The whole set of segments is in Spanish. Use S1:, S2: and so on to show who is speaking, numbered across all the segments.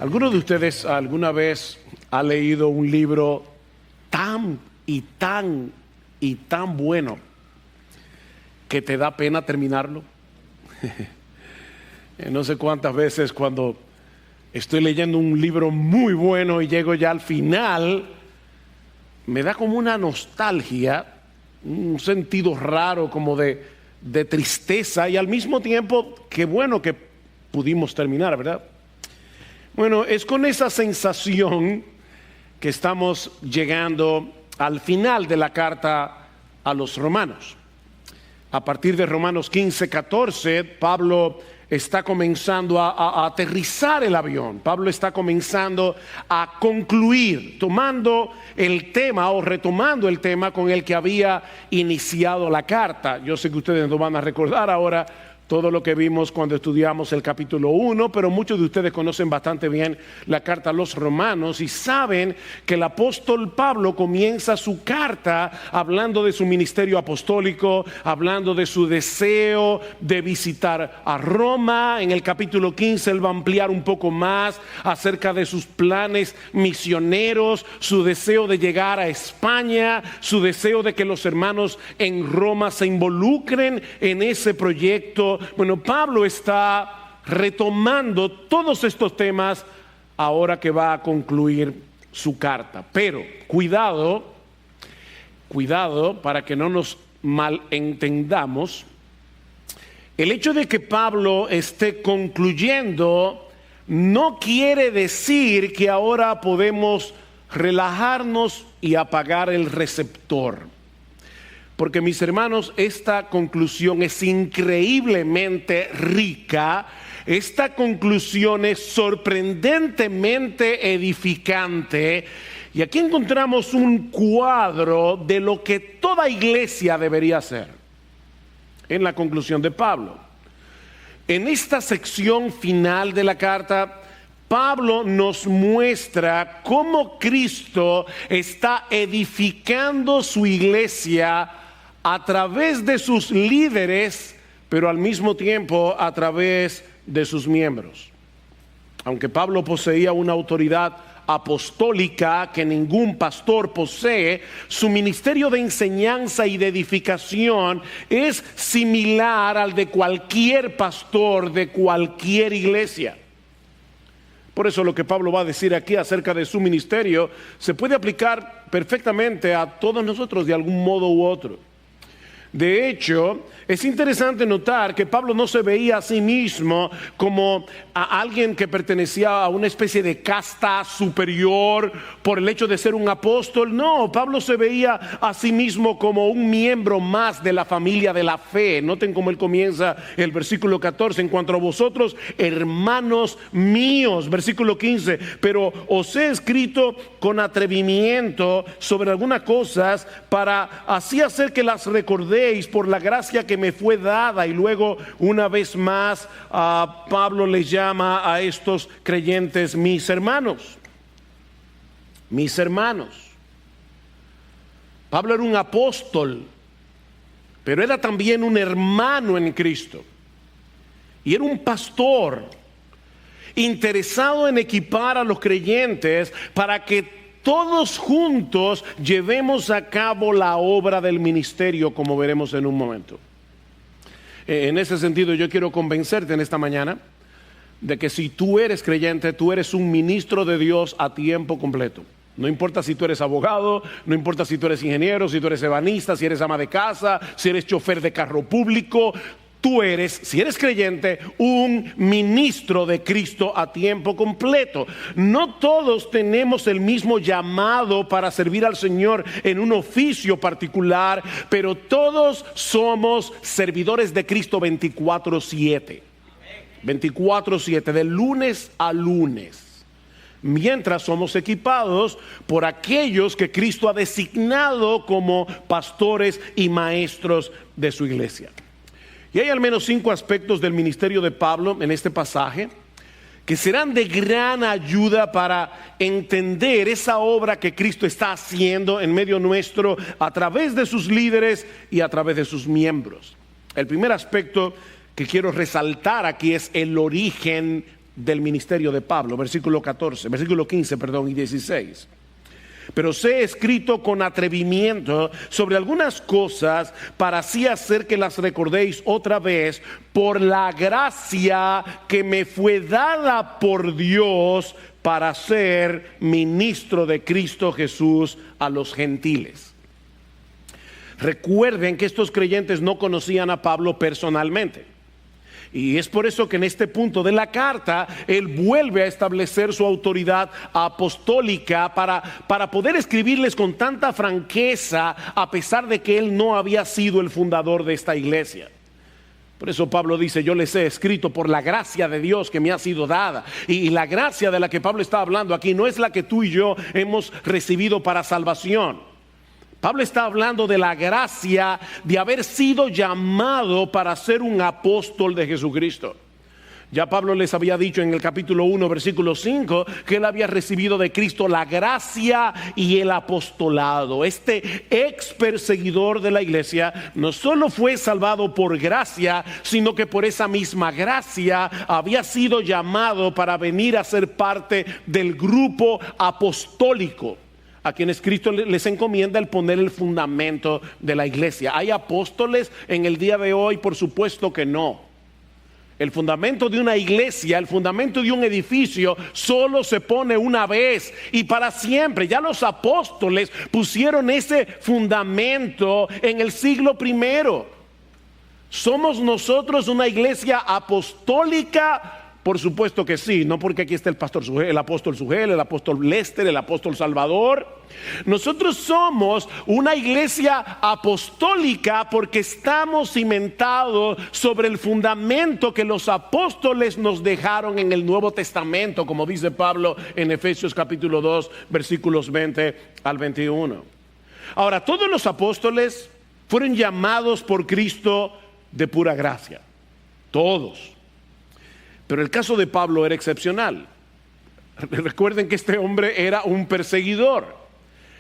S1: ¿Alguno de ustedes alguna vez ha leído un libro tan bueno que te da pena terminarlo? No sé cuántas veces cuando estoy leyendo un libro muy bueno y llego ya al final, me da como una nostalgia, un sentido raro como de tristeza, y al mismo tiempo, qué bueno que pudimos terminar, ¿verdad? Bueno, es con esa sensación que estamos llegando al final de la carta a los Romanos. A partir de Romanos 15:14, Pablo está comenzando a aterrizar el avión. Pablo está comenzando a concluir, tomando el tema o retomando el tema con el que había iniciado la carta. Yo sé que ustedes no van a recordar ahora todo lo que vimos cuando estudiamos el capítulo 1, pero muchos de ustedes conocen bastante bien la carta a los Romanos y saben que el apóstol Pablo comienza su carta hablando de su ministerio apostólico, hablando de su deseo de visitar a Roma. En el capítulo 15 él va a ampliar un poco más acerca de sus planes misioneros, su deseo de llegar a España, su deseo de que los hermanos en Roma se involucren en ese proyecto. Bueno, Pablo está retomando todos estos temas ahora que va a concluir su carta. Pero cuidado para que no nos malentendamos. El hecho de que Pablo esté concluyendo no quiere decir que ahora podemos relajarnos y apagar el receptor. Porque, mis hermanos, esta conclusión es increíblemente rica. Esta conclusión es sorprendentemente edificante. Y aquí encontramos un cuadro de lo que toda iglesia debería hacer en la conclusión de Pablo. En esta sección final de la carta, Pablo nos muestra cómo Cristo está edificando su iglesia a través de sus líderes, pero al mismo tiempo a través de sus miembros. Aunque Pablo poseía una autoridad apostólica que ningún pastor posee, su ministerio de enseñanza y de edificación es similar al de cualquier pastor de cualquier iglesia. Por eso lo que Pablo va a decir aquí acerca de su ministerio se puede aplicar perfectamente a todos nosotros de algún modo u otro. De hecho, es interesante notar que Pablo no se veía a sí mismo como a alguien que pertenecía a una especie de casta superior por el hecho de ser un apóstol. No, Pablo se veía a sí mismo como un miembro más de la familia de la fe. Noten cómo él comienza el versículo 14. En cuanto a vosotros, hermanos míos, versículo 15. Pero os he escrito con atrevimiento sobre algunas cosas para así hacer que las recordéis por la gracia que me fue dada. Y luego una vez más Pablo les llama a estos creyentes mis hermanos. Mis hermanos. Pablo era un apóstol, pero era también un hermano en Cristo. Y era un pastor interesado en equipar a los creyentes para que todos juntos llevemos a cabo la obra del ministerio, como veremos en un momento. En ese sentido, yo quiero convencerte en esta mañana de que si tú eres creyente, tú eres un ministro de Dios a tiempo completo. No importa si tú eres abogado, no importa si tú eres ingeniero, si tú eres ebanista, si eres ama de casa, si eres chofer de carro público. Tú eres, si eres creyente, un ministro de Cristo a tiempo completo. No todos tenemos el mismo llamado para servir al Señor en un oficio particular, pero todos somos servidores de Cristo 24/7. 24/7, de lunes a lunes. Mientras somos equipados por aquellos que Cristo ha designado como pastores y maestros de su iglesia. Y hay al menos 5 aspectos del ministerio de Pablo en este pasaje que serán de gran ayuda para entender esa obra que Cristo está haciendo en medio nuestro a través de sus líderes y a través de sus miembros. El primer aspecto que quiero resaltar aquí es el origen del ministerio de Pablo, versículo 15, y 16. Pero os he escrito con atrevimiento sobre algunas cosas para así hacer que las recordéis otra vez por la gracia que me fue dada por Dios para ser ministro de Cristo Jesús a los gentiles. Recuerden que estos creyentes no conocían a Pablo personalmente. Y es por eso que en este punto de la carta él vuelve a establecer su autoridad apostólica para poder escribirles con tanta franqueza, a pesar de que él no había sido el fundador de esta iglesia. Por eso Pablo dice: yo les he escrito por la gracia de Dios que me ha sido dada. Y la gracia de la que Pablo está hablando aquí no es la que tú y yo hemos recibido para salvación. Pablo está hablando de la gracia de haber sido llamado para ser un apóstol de Jesucristo. Ya Pablo les había dicho en el capítulo 1, versículo 5, que él había recibido de Cristo la gracia y el apostolado. Este ex perseguidor de la iglesia no solo fue salvado por gracia, sino que por esa misma gracia había sido llamado para venir a ser parte del grupo apostólico, a quienes Cristo les encomienda el poner el fundamento de la iglesia. ¿Hay apóstoles en el día de hoy? Por supuesto que no. El fundamento de una iglesia, el fundamento de un edificio, solo se pone una vez y para siempre. Ya los apóstoles pusieron ese fundamento en el siglo primero. ¿Somos nosotros una iglesia apostólica? Por supuesto que sí, no porque aquí está el apóstol Sugel, el apóstol Lester, el apóstol Salvador. Nosotros somos una iglesia apostólica porque estamos cimentados sobre el fundamento que los apóstoles nos dejaron en el Nuevo Testamento, como dice Pablo en Efesios capítulo 2, versículos 20 al 21. Ahora, todos los apóstoles fueron llamados por Cristo de pura gracia, todos. Pero el caso de Pablo era excepcional. Recuerden que este hombre era un perseguidor.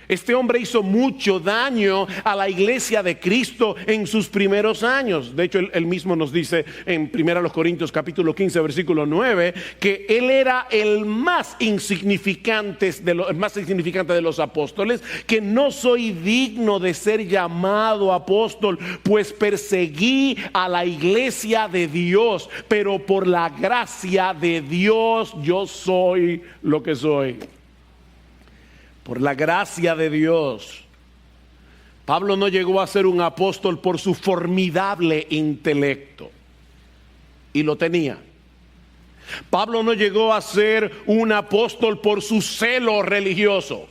S1: Este hombre hizo mucho daño a la iglesia de Cristo en sus primeros años. De hecho, él mismo nos dice en 1 Corintios capítulo 15, versículo 9, que él era el más insignificante de los apóstoles, que no soy digno de ser llamado apóstol, pues perseguí a la iglesia de Dios, pero por la gracia de Dios yo soy lo que soy. Por la gracia de Dios. Pablo no llegó a ser un apóstol por su formidable intelecto, y lo tenía. Pablo no llegó a ser un apóstol por su celo religioso.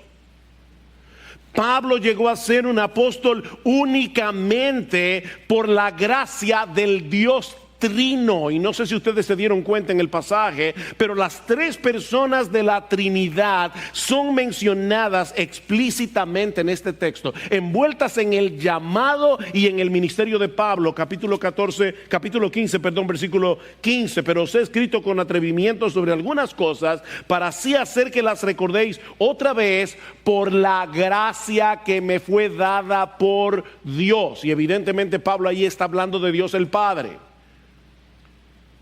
S1: Pablo llegó a ser un apóstol únicamente por la gracia del Dios Trino. Y no sé si ustedes se dieron cuenta en el pasaje, pero las tres personas de la Trinidad son mencionadas explícitamente en este texto, envueltas en el llamado y en el ministerio de Pablo. Capítulo 15, versículo 15. Pero os he escrito con atrevimiento sobre algunas cosas para así hacer que las recordéis otra vez por la gracia que me fue dada por Dios. Y evidentemente Pablo ahí está hablando de Dios el Padre.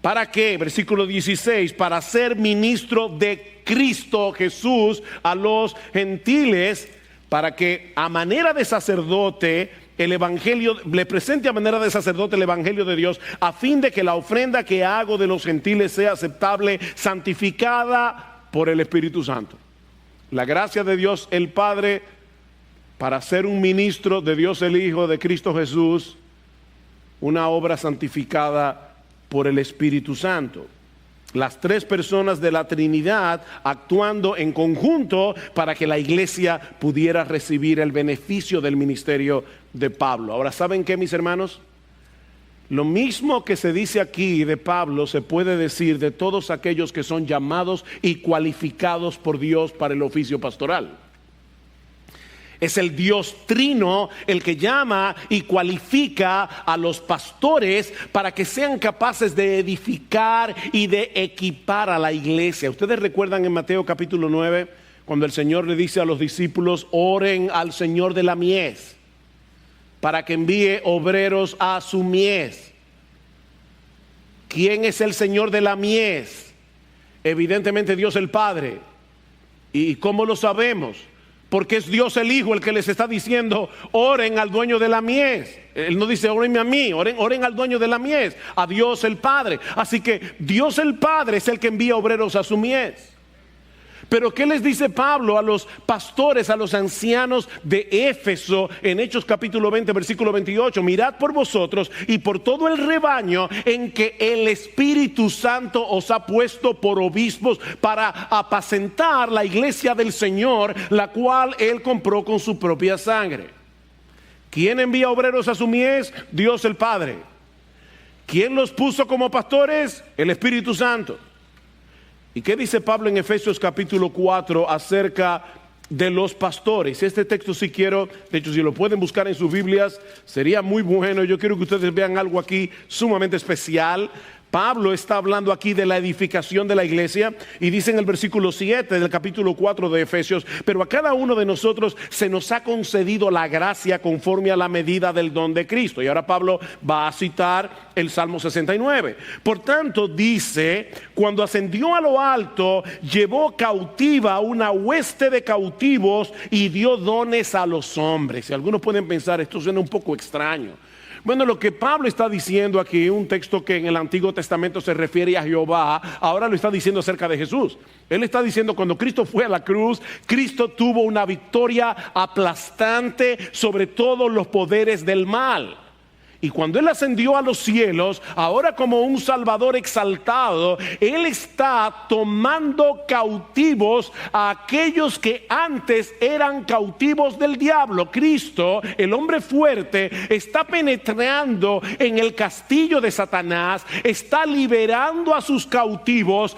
S1: ¿Para qué? Versículo 16, para ser ministro de Cristo Jesús a los gentiles, para que a manera de sacerdote el evangelio, le presente a manera de sacerdote el evangelio de Dios, a fin de que la ofrenda que hago de los gentiles sea aceptable, santificada por el Espíritu Santo. La gracia de Dios el Padre para ser un ministro de Dios el Hijo, de Cristo Jesús, una obra santificada por el Espíritu Santo. Las tres personas de la Trinidad actuando en conjunto para que la iglesia pudiera recibir el beneficio del ministerio de Pablo. Ahora, ¿saben qué, mis hermanos? Lo mismo que se dice aquí de Pablo se puede decir de todos aquellos que son llamados y cualificados por Dios para el oficio pastoral. Es el Dios Trino el que llama y cualifica a los pastores para que sean capaces de edificar y de equipar a la iglesia. Ustedes recuerdan en Mateo capítulo 9, cuando el Señor le dice a los discípulos: oren al Señor de la mies para que envíe obreros a su mies. ¿Quién es el Señor de la mies? Evidentemente Dios el Padre. ¿Y cómo lo sabemos? Porque es Dios el Hijo el que les está diciendo: oren al dueño de la mies. Él no dice orenme a mí, oren al dueño de la mies, a Dios el Padre. Así que Dios el Padre es el que envía obreros a su mies. Pero ¿qué les dice Pablo a los pastores, a los ancianos de Éfeso en Hechos capítulo 20, versículo 28? Mirad por vosotros y por todo el rebaño en que el Espíritu Santo os ha puesto por obispos para apacentar la iglesia del Señor, la cual Él compró con su propia sangre. ¿Quién envía obreros a su mies? Dios el Padre. ¿Quién los puso como pastores? El Espíritu Santo. ¿Y qué dice Pablo en Efesios capítulo 4 acerca de los pastores? Este texto sí quiero, de hecho si lo pueden buscar en sus Biblias, sería muy bueno. Yo quiero que ustedes vean algo aquí sumamente especial. Pablo está hablando aquí de la edificación de la iglesia y dice en el versículo 7 del capítulo 4 de Efesios: pero a cada uno de nosotros se nos ha concedido la gracia conforme a la medida del don de Cristo. Y ahora Pablo va a citar el Salmo 69. Por tanto dice: cuando ascendió a lo alto, llevó cautiva una hueste de cautivos y dio dones a los hombres. Y algunos pueden pensar, esto suena un poco extraño. Bueno, lo que Pablo está diciendo aquí, un texto que en el Antiguo Testamento se refiere a Jehová, ahora lo está diciendo acerca de Jesús. Él está diciendo: cuando Cristo fue a la cruz, Cristo tuvo una victoria aplastante sobre todos los poderes del mal. Y cuando Él ascendió a los cielos, ahora como un Salvador exaltado, Él está tomando cautivos a aquellos que antes eran cautivos del diablo. Cristo, el hombre fuerte, está penetrando en el castillo de Satanás, está liberando a sus cautivos.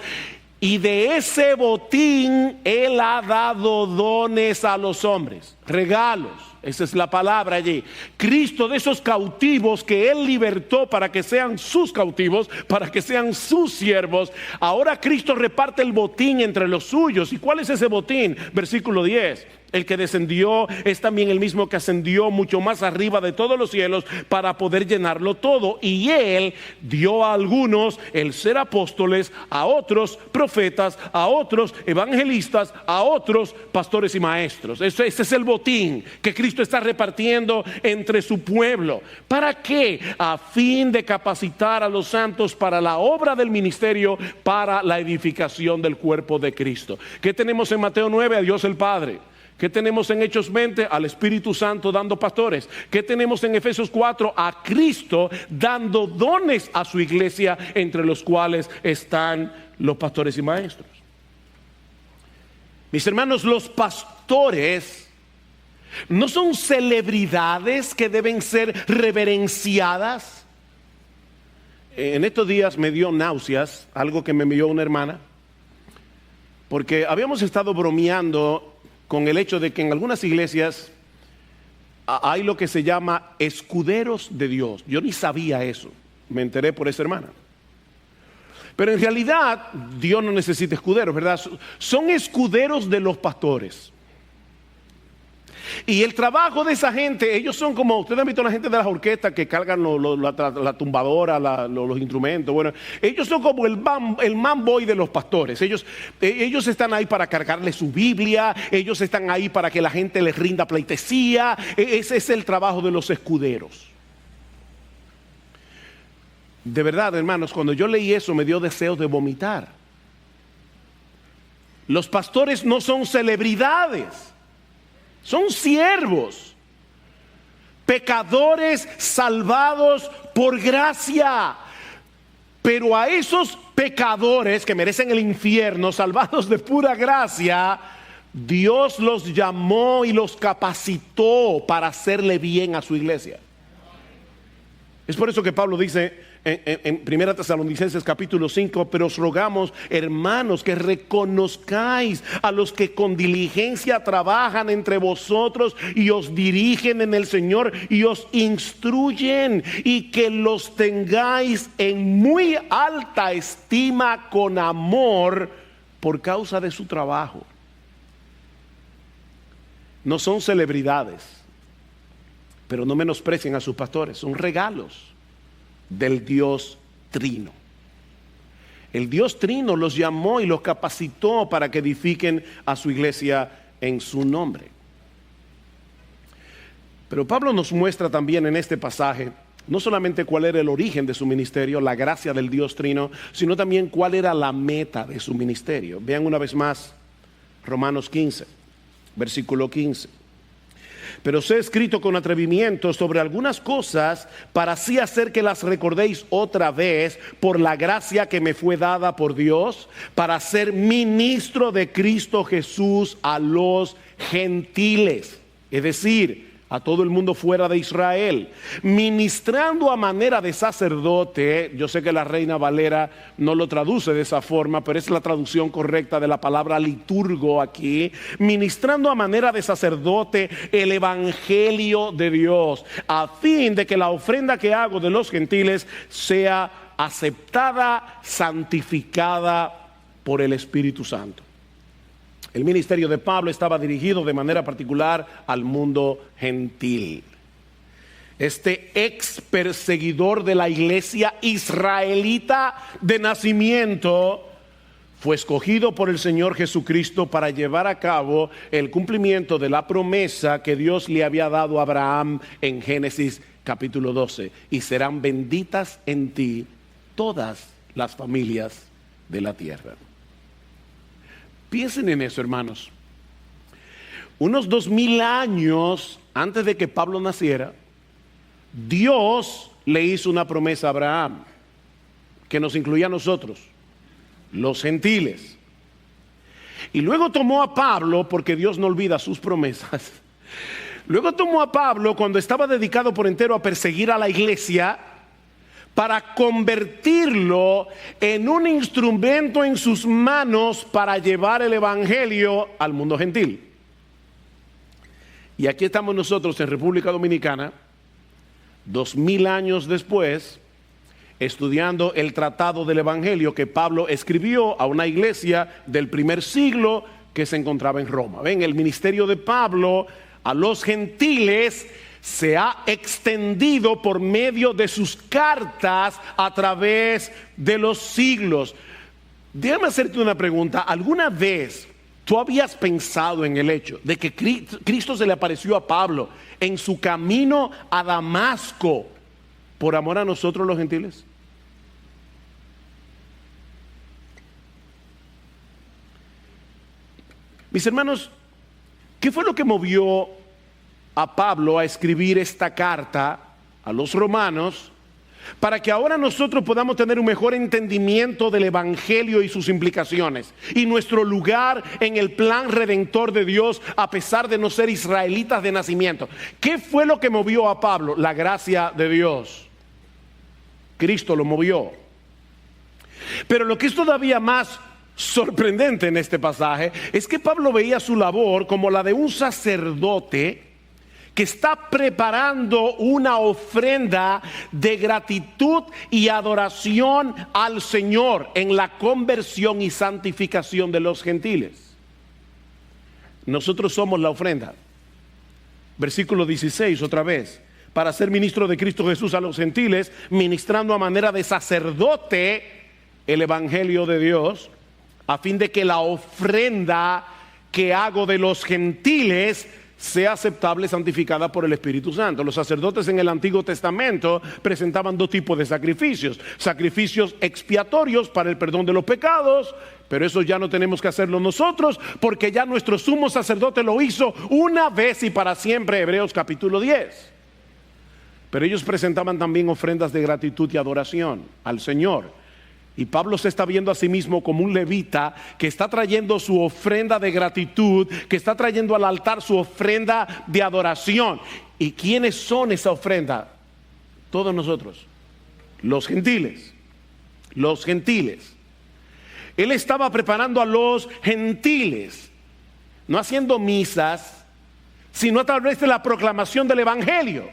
S1: Y de ese botín Él ha dado dones a los hombres, regalos. Esa es la palabra allí. Cristo, de esos cautivos que Él libertó para que sean sus cautivos, para que sean sus siervos, ahora Cristo reparte el botín entre los suyos. ¿Y cuál es ese botín? Versículo 10. El que descendió es también el mismo que ascendió mucho más arriba de todos los cielos para poder llenarlo todo. Y Él dio a algunos el ser apóstoles, a otros profetas, a otros evangelistas, a otros pastores y maestros. Ese es el botín que Cristo está repartiendo entre su pueblo. ¿Para qué? A fin de capacitar a los santos para la obra del ministerio, para la edificación del cuerpo de Cristo. ¿Qué tenemos en Mateo 9? A Dios el Padre. ¿Qué tenemos en Hechos 20? Al Espíritu Santo dando pastores. ¿Qué tenemos en Efesios 4? A Cristo dando dones a su iglesia, entre los cuales están los pastores y maestros. Mis hermanos, los pastores no son celebridades que deben ser reverenciadas. En estos días me dio náuseas, algo que me envió una hermana, porque habíamos estado bromeando con el hecho de que en algunas iglesias hay lo que se llama escuderos de Dios. Yo ni sabía eso, me enteré por esa hermana. Pero en realidad Dios no necesita escuderos, ¿verdad? Son escuderos de los pastores. Y el trabajo de esa gente, ellos son como, ustedes han visto la gente de las orquestas que cargan la tumbadora, los instrumentos. Bueno, ellos son como el manboy de los pastores. Ellos están ahí para cargarle su Biblia, ellos están ahí para que la gente les rinda pleitesía. Ese es el trabajo de los escuderos. De verdad, hermanos, cuando yo leí eso me dio deseos de vomitar. Los pastores no son celebridades. Son siervos, pecadores salvados por gracia. Pero a esos pecadores que merecen el infierno, salvados de pura gracia, Dios los llamó y los capacitó para hacerle bien a su iglesia. Es por eso que Pablo dice en 1 Tesalonicenses capítulo 5: pero os rogamos, hermanos, que reconozcáis a los que con diligencia trabajan entre vosotros y os dirigen en el Señor y os instruyen, y que los tengáis en muy alta estima con amor por causa de su trabajo. No son celebridades, pero no menosprecien a sus pastores. Son regalos del Dios Trino. El Dios Trino los llamó y los capacitó para que edifiquen a su iglesia en su nombre. Pero Pablo nos muestra también en este pasaje no solamente cuál era el origen de su ministerio, la gracia del Dios Trino, sino también cuál era la meta de su ministerio. Vean una vez más Romanos 15, versículo 15. Pero os he escrito con atrevimiento sobre algunas cosas para así hacer que las recordéis otra vez por la gracia que me fue dada por Dios para ser ministro de Cristo Jesús a los gentiles, es decir, a todo el mundo fuera de Israel, ministrando a manera de sacerdote. Yo sé que la Reina Valera no lo traduce de esa forma, pero es la traducción correcta de la palabra liturgo aquí. Ministrando a manera de sacerdote el evangelio de Dios, a fin de que la ofrenda que hago de los gentiles sea aceptada, santificada por el Espíritu Santo. El ministerio de Pablo estaba dirigido de manera particular al mundo gentil. Este ex perseguidor de la iglesia israelita de nacimiento fue escogido por el Señor Jesucristo para llevar a cabo el cumplimiento de la promesa que Dios le había dado a Abraham en Génesis capítulo 12. Y serán benditas en ti todas las familias de la tierra. Piensen en eso, hermanos. Unos 2000 años antes de que Pablo naciera, Dios le hizo una promesa a Abraham que nos incluía a nosotros, los gentiles. Y luego tomó a Pablo, porque Dios no olvida sus promesas. Luego tomó a Pablo cuando estaba dedicado por entero a perseguir a la iglesia, para convertirlo en un instrumento en sus manos para llevar el evangelio al mundo gentil. Y aquí estamos nosotros en República Dominicana, 2000 años después, estudiando el tratado del evangelio que Pablo escribió a una iglesia del primer siglo que se encontraba en Roma. Ven, el ministerio de Pablo a los gentiles se ha extendido por medio de sus cartas a través de los siglos. Déjame hacerte una pregunta. ¿Alguna vez tú habías pensado en el hecho de que Cristo se le apareció a Pablo en su camino a Damasco por amor a nosotros los gentiles? Mis hermanos, ¿qué fue lo que movió a Pablo a escribir esta carta a los romanos para que ahora nosotros podamos tener un mejor entendimiento del evangelio y sus implicaciones y nuestro lugar en el plan redentor de Dios a pesar de no ser israelitas de nacimiento? ¿Qué fue lo que movió a Pablo? La gracia de Dios. Cristo lo movió. Pero lo que es todavía más sorprendente en este pasaje es que Pablo veía su labor como la de un sacerdote que está preparando una ofrenda de gratitud y adoración al Señor en la conversión y santificación de los gentiles. Nosotros somos la ofrenda. Versículo 16 otra vez. Para ser ministro de Cristo Jesús a los gentiles, ministrando a manera de sacerdote el evangelio de Dios, a fin de que la ofrenda que hago de los gentiles sea aceptable, santificada por el Espíritu Santo. Los sacerdotes en el Antiguo Testamento presentaban dos tipos de sacrificios: sacrificios expiatorios para el perdón de los pecados, pero eso ya no tenemos que hacerlo nosotros, porque ya nuestro sumo sacerdote lo hizo una vez y para siempre. Hebreos capítulo 10. Pero ellos presentaban también ofrendas de gratitud y adoración al Señor. Y Pablo se está viendo a sí mismo como un levita que está trayendo su ofrenda de gratitud, que está trayendo al altar su ofrenda de adoración. ¿Y quiénes son esa ofrenda? Todos nosotros, los gentiles. Los gentiles. Él estaba preparando a los gentiles, no haciendo misas, sino a través de la proclamación del evangelio.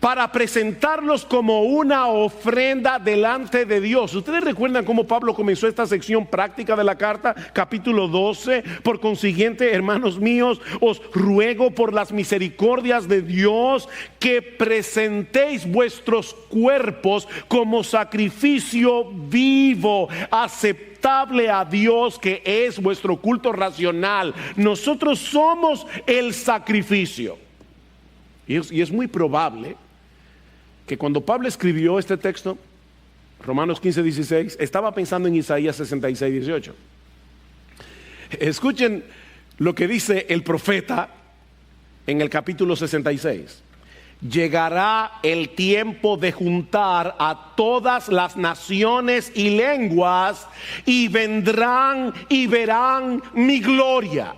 S1: para presentarlos como una ofrenda delante de Dios. Ustedes recuerdan cómo Pablo comenzó esta sección práctica de la carta, capítulo 12. Por consiguiente, hermanos míos, os ruego por las misericordias de Dios que presentéis vuestros cuerpos como sacrificio vivo, aceptable a Dios, que es vuestro culto racional. Nosotros somos el sacrificio. Y es muy probable que cuando Pablo escribió este texto, Romanos 15:16, estaba pensando en Isaías 66:18. Escuchen lo que dice el profeta en el capítulo 66. Llegará el tiempo de juntar a todas las naciones y lenguas, y vendrán y verán mi gloria,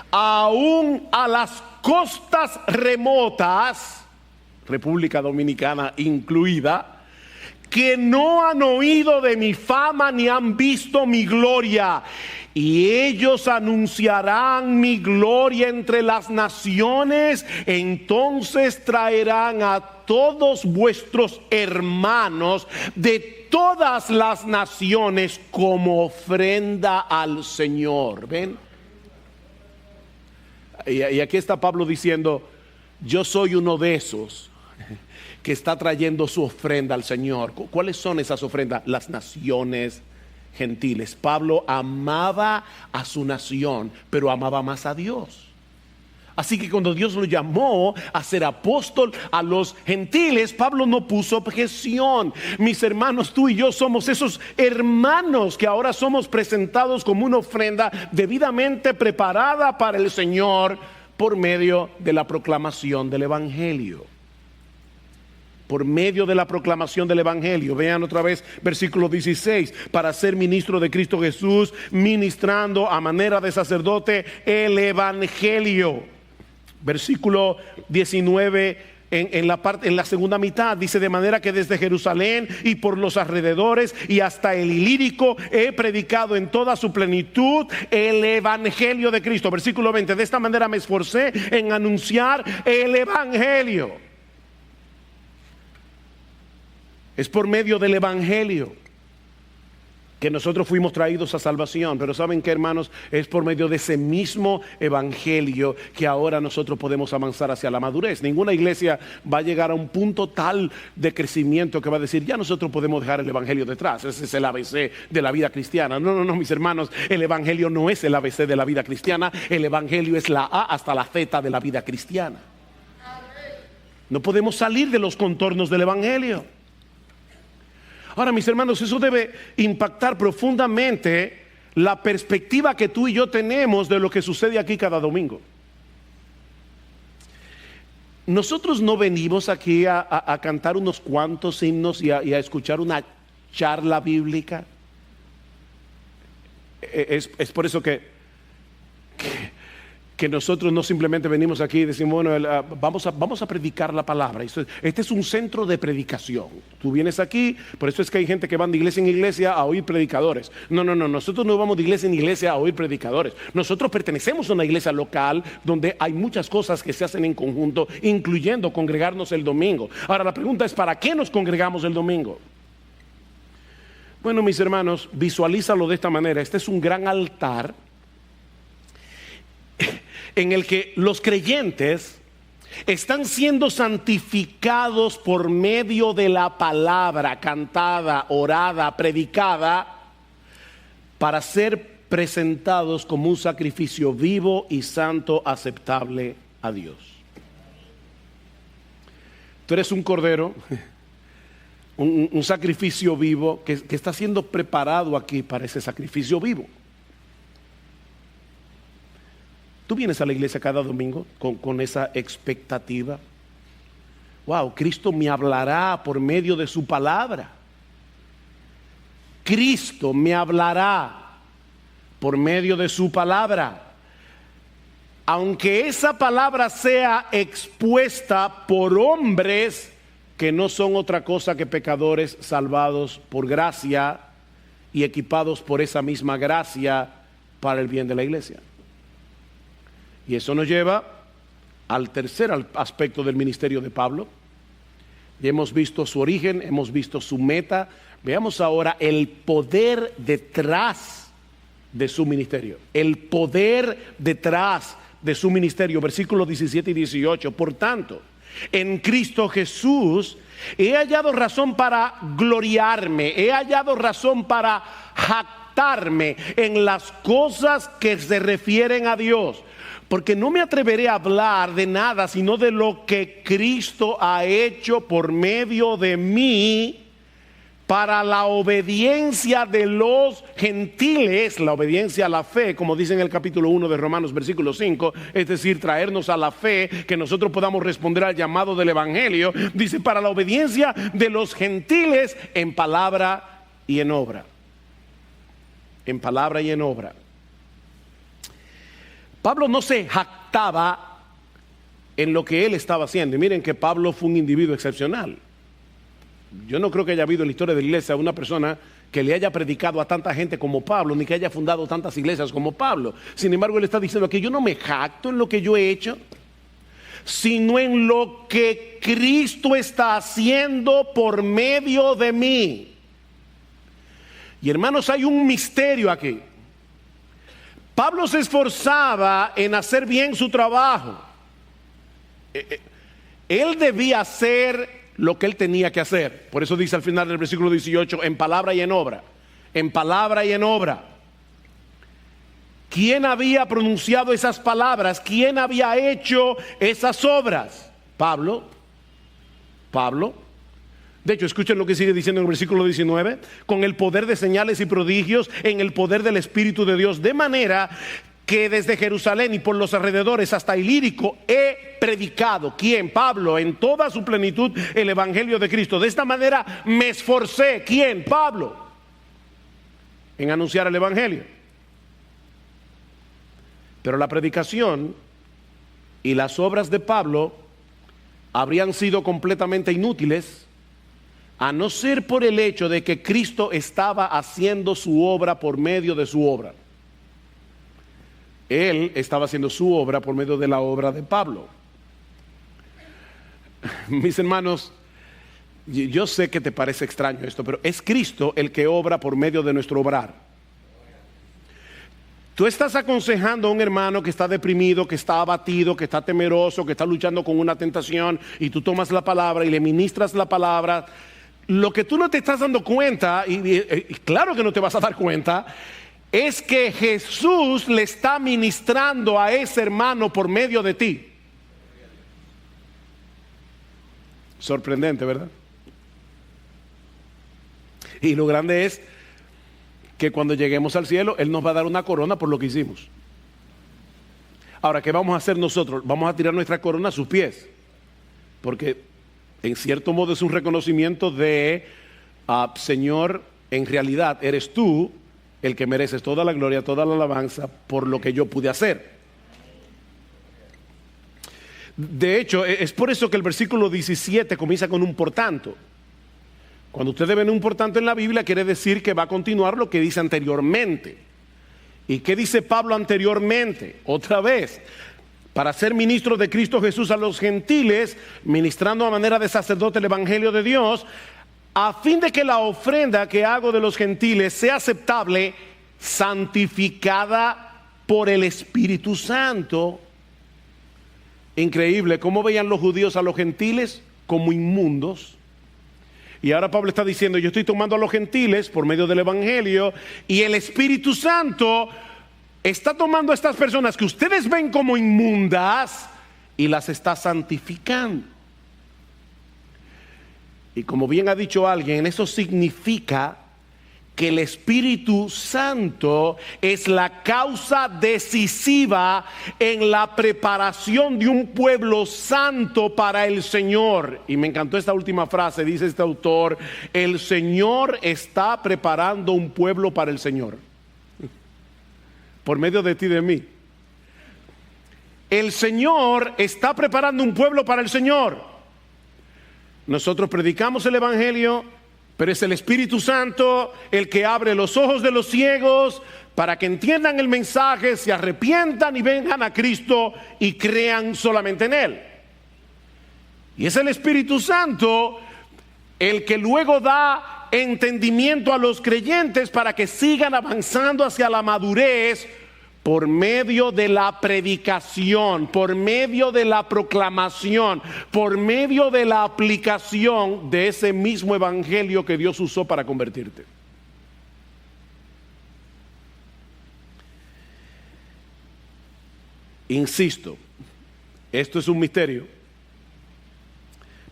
S1: aún a las costas remotas, República Dominicana incluida, que no han oído de mi fama ni han visto mi gloria. Y ellos anunciarán mi gloria entre las naciones. Entonces traerán a todos vuestros hermanos de todas las naciones como ofrenda al Señor. ¿Ven? Y aquí está Pablo diciendo: yo soy uno de esos que está trayendo su ofrenda al Señor. ¿Cuáles son esas ofrendas? Las naciones gentiles. Pablo amaba a su nación, pero amaba más a Dios. Así que cuando Dios lo llamó a ser apóstol a los gentiles, Pablo no puso objeción. Mis hermanos, tú y yo somos esos hermanos que ahora somos presentados como una ofrenda debidamente preparada para el Señor por medio de la proclamación del Evangelio. Por medio de la proclamación del Evangelio. Vean otra vez versículo 16. Para ser ministro de Cristo Jesús, ministrando a manera de sacerdote el Evangelio. Versículo 19 en la segunda mitad dice: de manera que desde Jerusalén y por los alrededores y hasta el Ilírico he predicado en toda su plenitud el Evangelio de Cristo. Versículo 20: de esta manera me esforcé en anunciar el Evangelio. Es por medio del Evangelio que nosotros fuimos traídos a salvación. Pero ¿saben qué, hermanos? Es por medio de ese mismo Evangelio que ahora nosotros podemos avanzar hacia la madurez. Ninguna iglesia va a llegar a un punto tal de crecimiento que va a decir: ya nosotros podemos dejar el Evangelio detrás. Ese es el ABC de la vida cristiana. No, mis hermanos, el Evangelio no es el ABC de la vida cristiana. El Evangelio es la A hasta la Z de la vida cristiana. No podemos salir de los contornos del Evangelio. Ahora, mis hermanos, eso debe impactar profundamente la perspectiva que tú y yo tenemos de lo que sucede aquí cada domingo. Nosotros no venimos aquí a cantar unos cuantos himnos y a escuchar una charla bíblica. Es por eso que nosotros no simplemente venimos aquí y decimos: bueno, vamos a predicar la palabra. Este es un centro de predicación. Tú vienes aquí, por eso es que hay gente que van de iglesia en iglesia a oír predicadores. No, nosotros no vamos de iglesia en iglesia a oír predicadores. Nosotros pertenecemos a una iglesia local donde hay muchas cosas que se hacen en conjunto, incluyendo congregarnos el domingo. Ahora la pregunta es: ¿para qué nos congregamos el domingo? Bueno, mis hermanos, visualízalo de esta manera. Este es un gran altar en el que los creyentes están siendo santificados por medio de la palabra cantada, orada, predicada, para ser presentados como un sacrificio vivo y santo, aceptable a Dios. Tú eres un cordero, un sacrificio vivo que está siendo preparado aquí para ese sacrificio vivo. Tú vienes a la iglesia cada domingo con esa expectativa. Wow, Cristo me hablará por medio de su palabra. Cristo me hablará por medio de su palabra. Aunque esa palabra sea expuesta por hombres que no son otra cosa que pecadores salvados por gracia y equipados por esa misma gracia para el bien de la iglesia. Y eso nos lleva al tercer aspecto del ministerio de Pablo, Ya hemos visto su origen, hemos visto su meta. Veamos ahora el poder detrás de su ministerio. El poder detrás de su ministerio. Versículos 17 y 18. Por tanto, en Cristo Jesús he hallado razón para gloriarme, he hallado razón para jactarme en las cosas que se refieren a Dios. Porque no me atreveré a hablar de nada sino de lo que Cristo ha hecho por medio de mí para la obediencia de los gentiles, la obediencia a la fe, como dice en el capítulo 1 de Romanos, versículo 5, es decir, traernos a la fe, que nosotros podamos responder al llamado del Evangelio. Dice, para la obediencia de los gentiles en palabra y en obra. En palabra y en obra. Pablo no se jactaba en lo que él estaba haciendo. Y miren que Pablo fue un individuo excepcional. Yo no creo que haya habido en la historia de la iglesia una persona que le haya predicado a tanta gente como Pablo, ni que haya fundado tantas iglesias como Pablo. Sin embargo, él está diciendo que yo no me jacto en lo que yo he hecho, sino en lo que Cristo está haciendo por medio de mí. Y hermanos, hay un misterio aquí. Pablo se esforzaba en hacer bien su trabajo. Él debía hacer lo que él tenía que hacer. Por eso dice al final del versículo 18, en palabra y en obra. En palabra y en obra. ¿Quién había pronunciado esas palabras? ¿Quién había hecho esas obras? Pablo. De hecho, escuchen lo que sigue diciendo en el versículo 19. Con el poder de señales y prodigios, en el poder del Espíritu de Dios, de manera que desde Jerusalén y por los alrededores hasta Ilírico he predicado. ¿Quién? Pablo, en toda su plenitud el Evangelio de Cristo. De esta manera me esforcé. ¿Quién? Pablo, en anunciar el Evangelio. Pero la predicación y las obras de Pablo habrían sido completamente inútiles a no ser por el hecho de que Cristo estaba haciendo su obra por medio de su obra. Él estaba haciendo su obra por medio de la obra de Pablo. Mis hermanos, yo sé que te parece extraño esto, pero es Cristo el que obra por medio de nuestro obrar. Tú estás aconsejando a un hermano que está deprimido, que está abatido, que está temeroso, que está luchando con una tentación, y tú tomas la palabra y le ministras la palabra. Lo que tú no te estás dando cuenta, y claro que no te vas a dar cuenta, es que Jesús le está ministrando a ese hermano por medio de ti. Sorprendente, ¿verdad? Y lo grande es que cuando lleguemos al cielo, Él nos va a dar una corona por lo que hicimos. Ahora, ¿qué vamos a hacer nosotros? Vamos a tirar nuestra corona a sus pies, porque en cierto modo es un reconocimiento de Señor, en realidad eres tú el que mereces toda la gloria, toda la alabanza por lo que yo pude hacer. De hecho, es por eso que el versículo 17 comienza con un por tanto. Cuando ustedes ven un por tanto en la Biblia, quiere decir que va a continuar lo que dice anteriormente. ¿Y qué dice Pablo anteriormente? Otra vez, para ser ministro de Cristo Jesús a los gentiles, ministrando a manera de sacerdote el Evangelio de Dios, a fin de que la ofrenda que hago de los gentiles sea aceptable, santificada por el Espíritu Santo. Increíble, ¿cómo veían los judíos a los gentiles? Como inmundos. Y ahora Pablo está diciendo, yo estoy tomando a los gentiles por medio del Evangelio, y el Espíritu Santo está tomando a estas personas que ustedes ven como inmundas y las está santificando. Y como bien ha dicho alguien, eso significa que el Espíritu Santo es la causa decisiva en la preparación de un pueblo santo para el Señor. Y me encantó esta última frase, dice este autor: el Señor está preparando un pueblo para el Señor, por medio de ti y de mí. El Señor está preparando un pueblo para el Señor. Nosotros predicamos el Evangelio, pero es el Espíritu Santo el que abre los ojos de los ciegos para que entiendan el mensaje, se arrepientan y vengan a Cristo y crean solamente en Él. Y es el Espíritu Santo el que luego da entendimiento a los creyentes para que sigan avanzando hacia la madurez por medio de la predicación, por medio de la proclamación, por medio de la aplicación de ese mismo evangelio que Dios usó para convertirte. Insisto, esto es un misterio,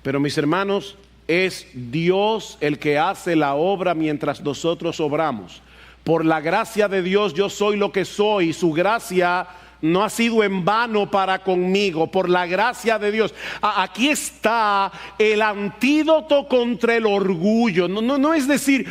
S1: pero mis hermanos, es Dios el que hace la obra mientras nosotros obramos. Por la gracia de Dios yo soy lo que soy. Su gracia no ha sido en vano para conmigo. Por la gracia de Dios. Aquí está el antídoto contra el orgullo. No es decir,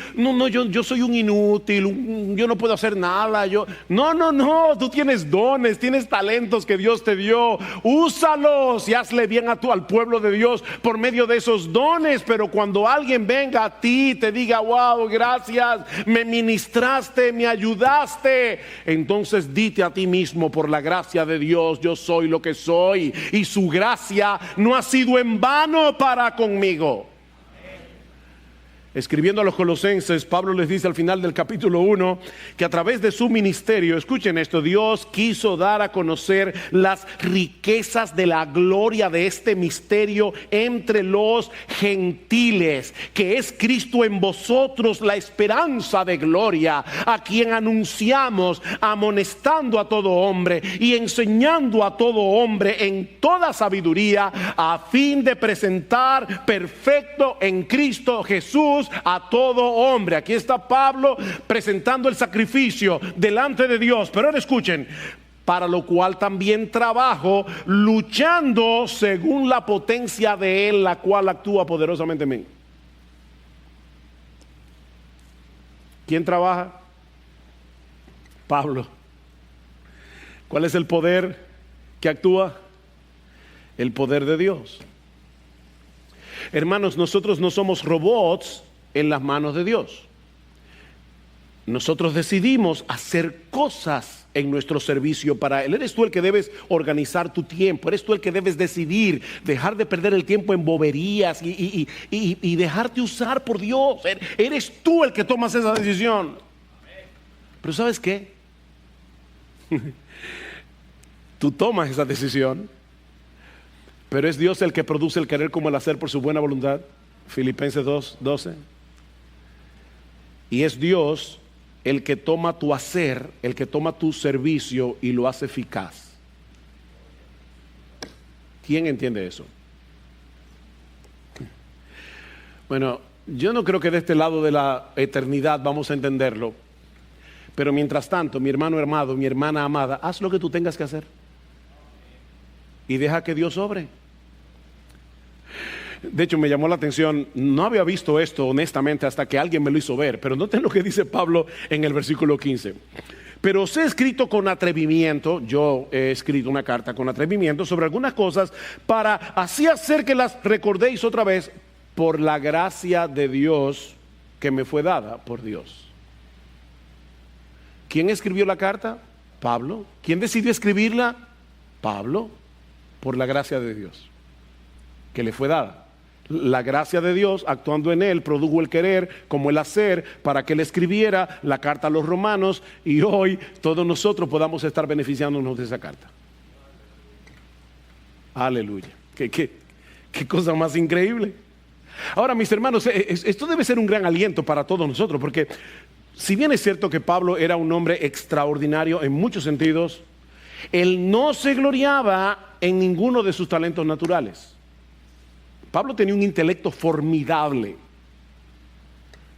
S1: yo soy un inútil, yo no puedo hacer nada. No, tú tienes dones, tienes talentos que Dios te dio. Úsalos y hazle bien al pueblo de Dios por medio de esos dones. Pero cuando alguien venga a ti y te diga, wow, gracias, me ministraste, me ayudaste, entonces dite a ti mismo, por la gracia de Dios yo soy lo que soy, y su gracia no ha sido en vano para conmigo. Escribiendo a los Colosenses, Pablo les dice al final del capítulo 1 que a través de su ministerio, escuchen esto, Dios quiso dar a conocer las riquezas de la gloria de este misterio entre los gentiles, que es Cristo en vosotros, la esperanza de gloria, a quien anunciamos, amonestando a todo hombre y enseñando a todo hombre en toda sabiduría, a fin de presentar perfecto en Cristo Jesús a todo hombre. Aquí está Pablo presentando el sacrificio delante de Dios. Pero ahora escuchen, para lo cual también trabajo, luchando según la potencia de Él, la cual actúa poderosamente en mí. ¿Quién trabaja? Pablo. ¿Cuál es el poder que actúa? El poder de Dios. Hermanos, nosotros no somos robots en las manos de Dios. Nosotros decidimos hacer cosas en nuestro servicio para Él. Eres tú el que debes organizar tu tiempo. Eres tú el que debes decidir dejar de perder el tiempo en boberías y dejarte usar por Dios. Eres tú el que tomas esa decisión. Pero ¿sabes qué? Tú tomas esa decisión, pero es Dios el que produce el querer como el hacer por su buena voluntad. Filipenses 2:12. Y es Dios el que toma tu hacer, el que toma tu servicio y lo hace eficaz. ¿Quién entiende eso? Bueno, yo no creo que de este lado de la eternidad vamos a entenderlo. Pero mientras tanto, mi hermano amado, mi hermana amada, haz lo que tú tengas que hacer. Y deja que Dios obre. De hecho, me llamó la atención, no había visto esto honestamente hasta que alguien me lo hizo ver, pero noten lo que dice Pablo en el versículo 15. Pero os he escrito con atrevimiento, yo he escrito una carta con atrevimiento sobre algunas cosas para así hacer que las recordéis otra vez por la gracia de Dios que me fue dada por Dios. ¿Quién escribió la carta? Pablo. ¿Quién decidió escribirla? Pablo. Por la gracia de Dios que le fue dada. La gracia de Dios actuando en él produjo el querer como el hacer para que él escribiera la carta a los romanos, y hoy todos nosotros podamos estar beneficiándonos de esa carta. Aleluya. Qué cosa más increíble. Ahora, mis hermanos, esto debe ser un gran aliento para todos nosotros, porque si bien es cierto que Pablo era un hombre extraordinario en muchos sentidos, él no se gloriaba en ninguno de sus talentos naturales. Pablo tenía un intelecto formidable,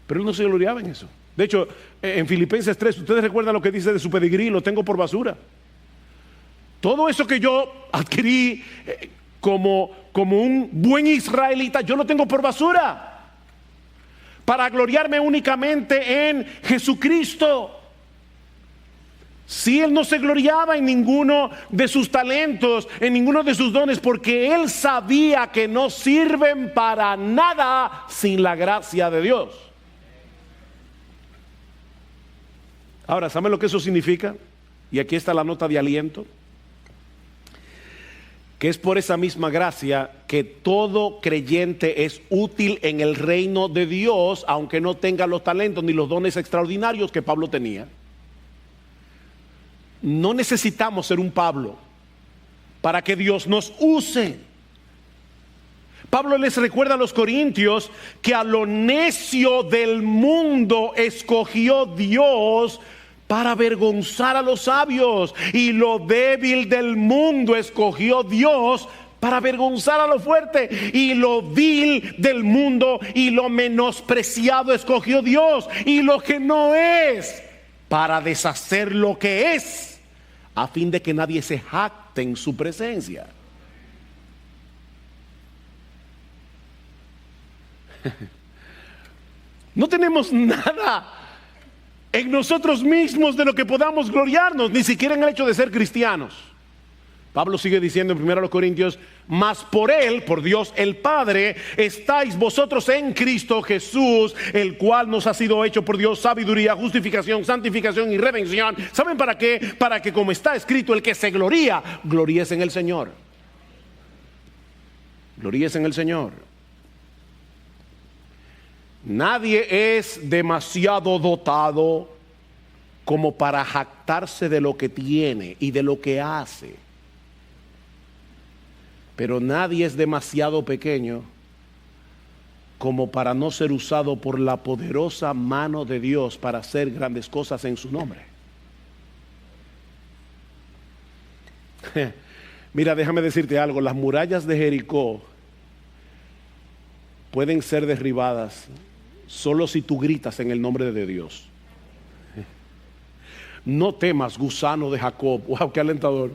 S1: pero él no se gloriaba en eso. De hecho, en Filipenses 3, ustedes recuerdan lo que dice de su pedigrí: lo tengo por basura. Todo eso que yo adquirí como un buen israelita, yo lo tengo por basura, para gloriarme únicamente en Jesucristo. Si él no se gloriaba en ninguno de sus talentos, en ninguno de sus dones, porque él sabía que no sirven para nada sin la gracia de Dios. Ahora, ¿saben lo que eso significa? Y aquí está la nota de aliento. que es por esa misma gracia que todo creyente es útil en el reino de Dios, aunque no tenga los talentos ni los dones extraordinarios que Pablo tenía. No necesitamos ser un Pablo para que Dios nos use. Pablo les recuerda a los corintios que a lo necio del mundo escogió Dios para avergonzar a los sabios, y lo débil del mundo escogió Dios para avergonzar a lo fuerte, y lo vil del mundo y lo menospreciado escogió Dios, y lo que no es, para deshacer lo que es, a fin de que nadie se jacte en su presencia. No tenemos nada en nosotros mismos de lo que podamos gloriarnos, ni siquiera en el hecho de ser cristianos. Pablo sigue diciendo en 1 Corintios: mas por Él, por Dios el Padre, estáis vosotros en Cristo Jesús, el cual nos ha sido hecho por Dios sabiduría, justificación, santificación y redención. ¿Saben para qué? Para que, como está escrito, el que se gloría, gloríese en el Señor. Gloríese en el Señor. Nadie es demasiado dotado como para jactarse de lo que tiene y de lo que hace. Pero nadie es demasiado pequeño como para no ser usado por la poderosa mano de Dios para hacer grandes cosas en su nombre. Mira, déjame decirte algo: las murallas de Jericó pueden ser derribadas solo si tú gritas en el nombre de Dios. No temas, gusano de Jacob. Wow, qué alentador.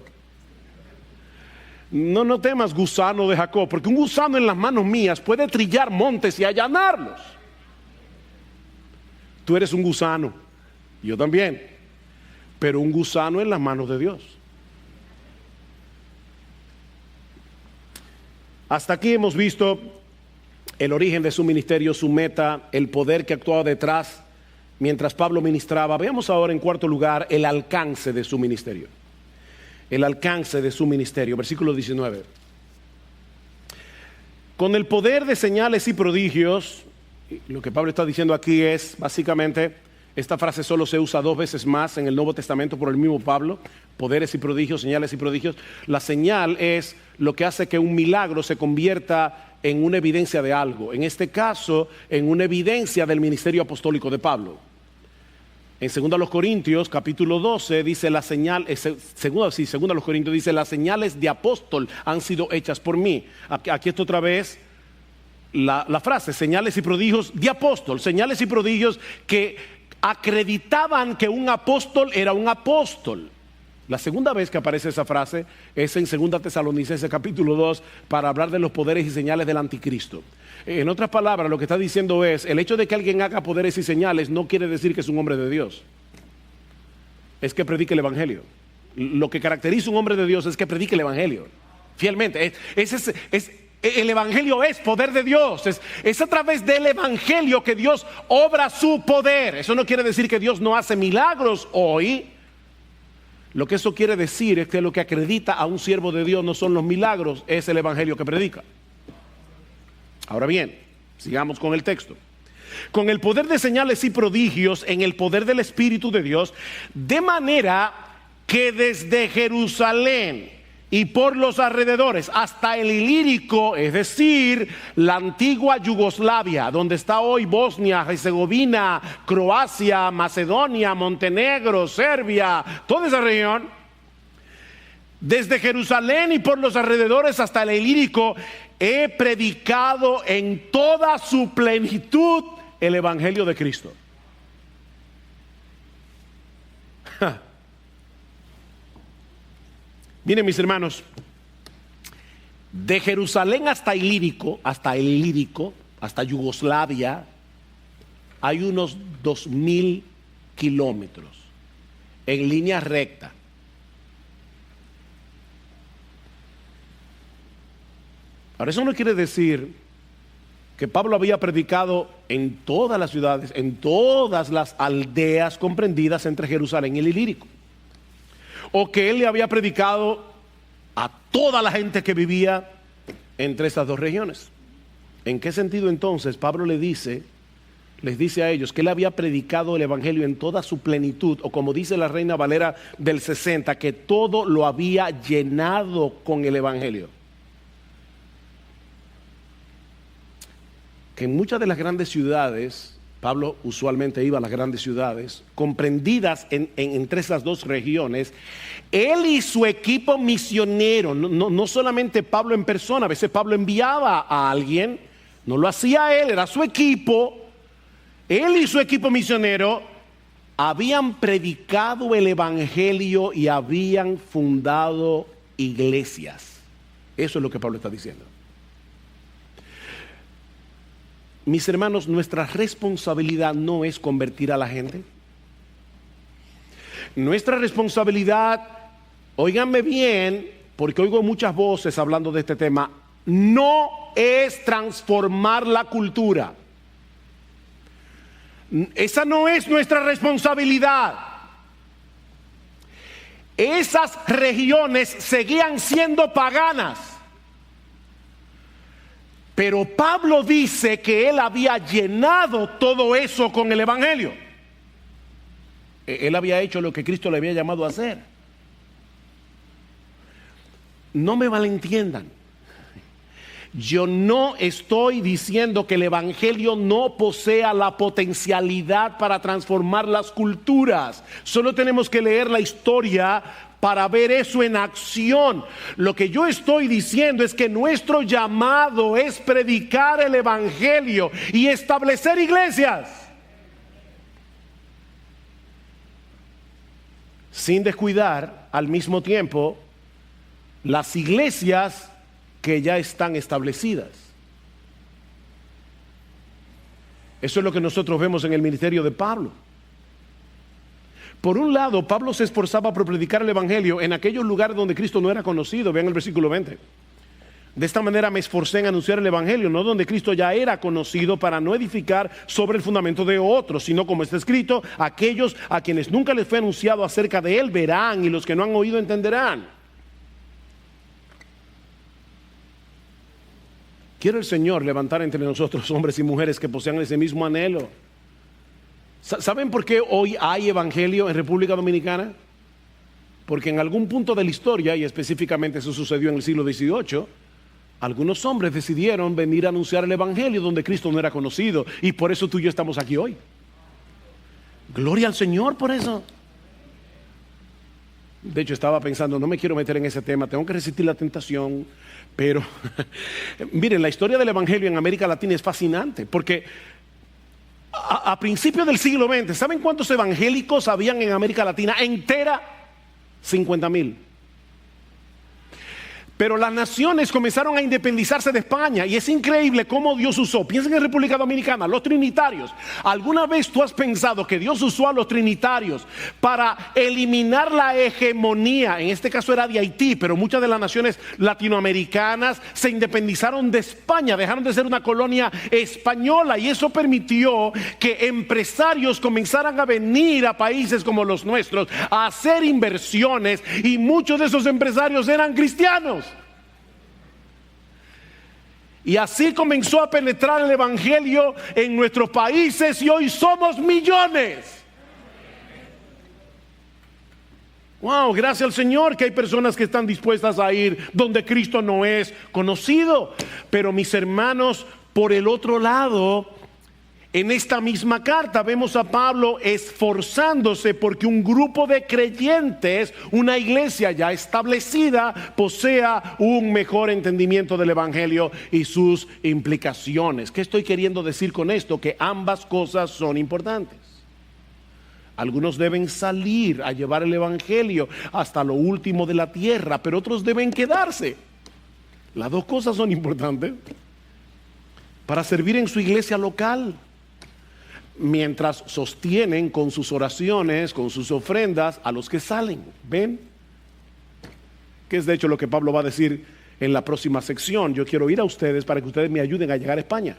S1: No temas, gusano de Jacob, porque un gusano en las manos mías puede trillar montes y allanarlos. Tú eres un gusano, yo también, pero un gusano en las manos de Dios. Hasta aquí hemos visto el origen de su ministerio, su meta, el poder que actuaba detrás mientras Pablo ministraba. Veamos ahora, en cuarto lugar, el alcance de su ministerio. El alcance de su ministerio, versículo 19. Con el poder de señales y prodigios, lo que Pablo está diciendo aquí es básicamente, esta frase solo se usa 2 veces más en el Nuevo Testamento por el mismo Pablo: poderes y prodigios, señales y prodigios. La señal es lo que hace que un milagro se convierta en una evidencia de algo. En este caso, en una evidencia del ministerio apostólico de Pablo. En 2 Corintios capítulo 12 dice la señal, 2 Corintios dice: las señales de apóstol han sido hechas por mí. Aquí está otra vez la frase: señales y prodigios de apóstol. Señales y prodigios que acreditaban que un apóstol era un apóstol. La segunda vez que aparece esa frase es en 2 Tesalonicenses capítulo 2, para hablar de los poderes y señales del anticristo. En otras palabras, lo que está diciendo es: el hecho de que alguien haga poderes y señales no quiere decir que es un hombre de Dios. Es que predique el evangelio. Lo que caracteriza a un hombre de Dios es que predique el evangelio fielmente. El evangelio es poder de Dios. Es a través del evangelio que Dios obra su poder. Eso no quiere decir que Dios no hace milagros hoy. Lo que eso quiere decir es que lo que acredita a un siervo de Dios no son los milagros, es el evangelio que predica. Ahora bien, sigamos con el texto. Con el poder de señales y prodigios, en el poder del Espíritu de Dios, de manera que desde Jerusalén y por los alrededores hasta el Ilírico, es decir, la antigua Yugoslavia, donde está hoy Bosnia, Herzegovina, Croacia, Macedonia, Montenegro, Serbia, toda esa región, desde Jerusalén y por los alrededores hasta el Ilírico, he predicado en toda su plenitud el evangelio de Cristo. Miren, mis hermanos, de Jerusalén hasta el Ilírico, hasta Yugoslavia, hay unos 2000 kilómetros en línea recta. Ahora, eso no quiere decir que Pablo había predicado en todas las ciudades, en todas las aldeas comprendidas entre Jerusalén y el Ilírico, o que él le había predicado a toda la gente que vivía entre estas dos regiones. ¿En qué sentido entonces Pablo les dice a ellos que él había predicado el evangelio en toda su plenitud, o como dice la Reina Valera del 60, que todo lo había llenado con el evangelio? Que en muchas de las grandes ciudades, Pablo usualmente iba a las grandes ciudades, comprendidas entre esas dos regiones, él y su equipo misionero, no solamente Pablo en persona, a veces Pablo enviaba a alguien, no lo hacía él, era su equipo. Él y su equipo misionero habían predicado el evangelio y habían fundado iglesias. Eso es lo que Pablo está diciendo. Mis hermanos, nuestra responsabilidad no es convertir a la gente. Nuestra responsabilidad, óiganme bien, porque oigo muchas voces hablando de este tema, no es transformar la cultura. Esa no es nuestra responsabilidad. Esas regiones seguían siendo paganas. Pero Pablo dice que él había llenado todo eso con el evangelio. Él había hecho lo que Cristo le había llamado a hacer. No me malentiendan. Yo no estoy diciendo que el evangelio no posea la potencialidad para transformar las culturas. Solo tenemos que leer la historia para ver eso en acción. Lo que yo estoy diciendo es que nuestro llamado es predicar el evangelio y establecer iglesias, sin descuidar al mismo tiempo las iglesias que ya están establecidas. Eso es lo que nosotros vemos en el ministerio de Pablo. Por un lado, Pablo se esforzaba por predicar el evangelio en aquellos lugares donde Cristo no era conocido. Vean el versículo 20. De esta manera me esforcé en anunciar el evangelio, no donde Cristo ya era conocido, para no edificar sobre el fundamento de otros, sino como está escrito, aquellos a quienes nunca les fue anunciado acerca de él verán, y los que no han oído entenderán. Quiere el Señor levantar entre nosotros hombres y mujeres que posean ese mismo anhelo. ¿Saben por qué hoy hay evangelio en República Dominicana? Porque en algún punto de la historia, y específicamente eso sucedió en el siglo XVIII, algunos hombres decidieron venir a anunciar el evangelio donde Cristo no era conocido, y por eso tú y yo estamos aquí hoy. Gloria al Señor por eso. De hecho, estaba pensando, no me quiero meter en ese tema, tengo que resistir la tentación, pero miren, la historia del evangelio en América Latina es fascinante, porque a principios del siglo XX, ¿saben cuántos evangélicos habían en América Latina entera? 50,000. Pero las naciones comenzaron a independizarse de España, y es increíble cómo Dios usó. Piensen en República Dominicana, los trinitarios. ¿Alguna vez tú has pensado que Dios usó a los trinitarios para eliminar la hegemonía? En este caso era de Haití, pero muchas de las naciones latinoamericanas se independizaron de España, dejaron de ser una colonia española, y eso permitió que empresarios comenzaran a venir a países como los nuestros a hacer inversiones, y muchos de esos empresarios eran cristianos. Y así comenzó a penetrar el evangelio en nuestros países, y hoy somos millones. Wow, gracias al Señor que hay personas que están dispuestas a ir donde Cristo no es conocido. Pero mis hermanos, por el otro lado, en esta misma carta vemos a Pablo esforzándose porque un grupo de creyentes, una iglesia ya establecida, posea un mejor entendimiento del evangelio y sus implicaciones. ¿Qué estoy queriendo decir con esto? Que ambas cosas son importantes. Algunos deben salir a llevar el evangelio hasta lo último de la tierra, pero otros deben quedarse. Las dos cosas son importantes para servir en su iglesia local, mientras sostienen con sus oraciones, con sus ofrendas a los que salen. ¿Ven? Que es de hecho lo que Pablo va a decir en la próxima sección. Yo quiero ir a ustedes para que ustedes me ayuden a llegar a España.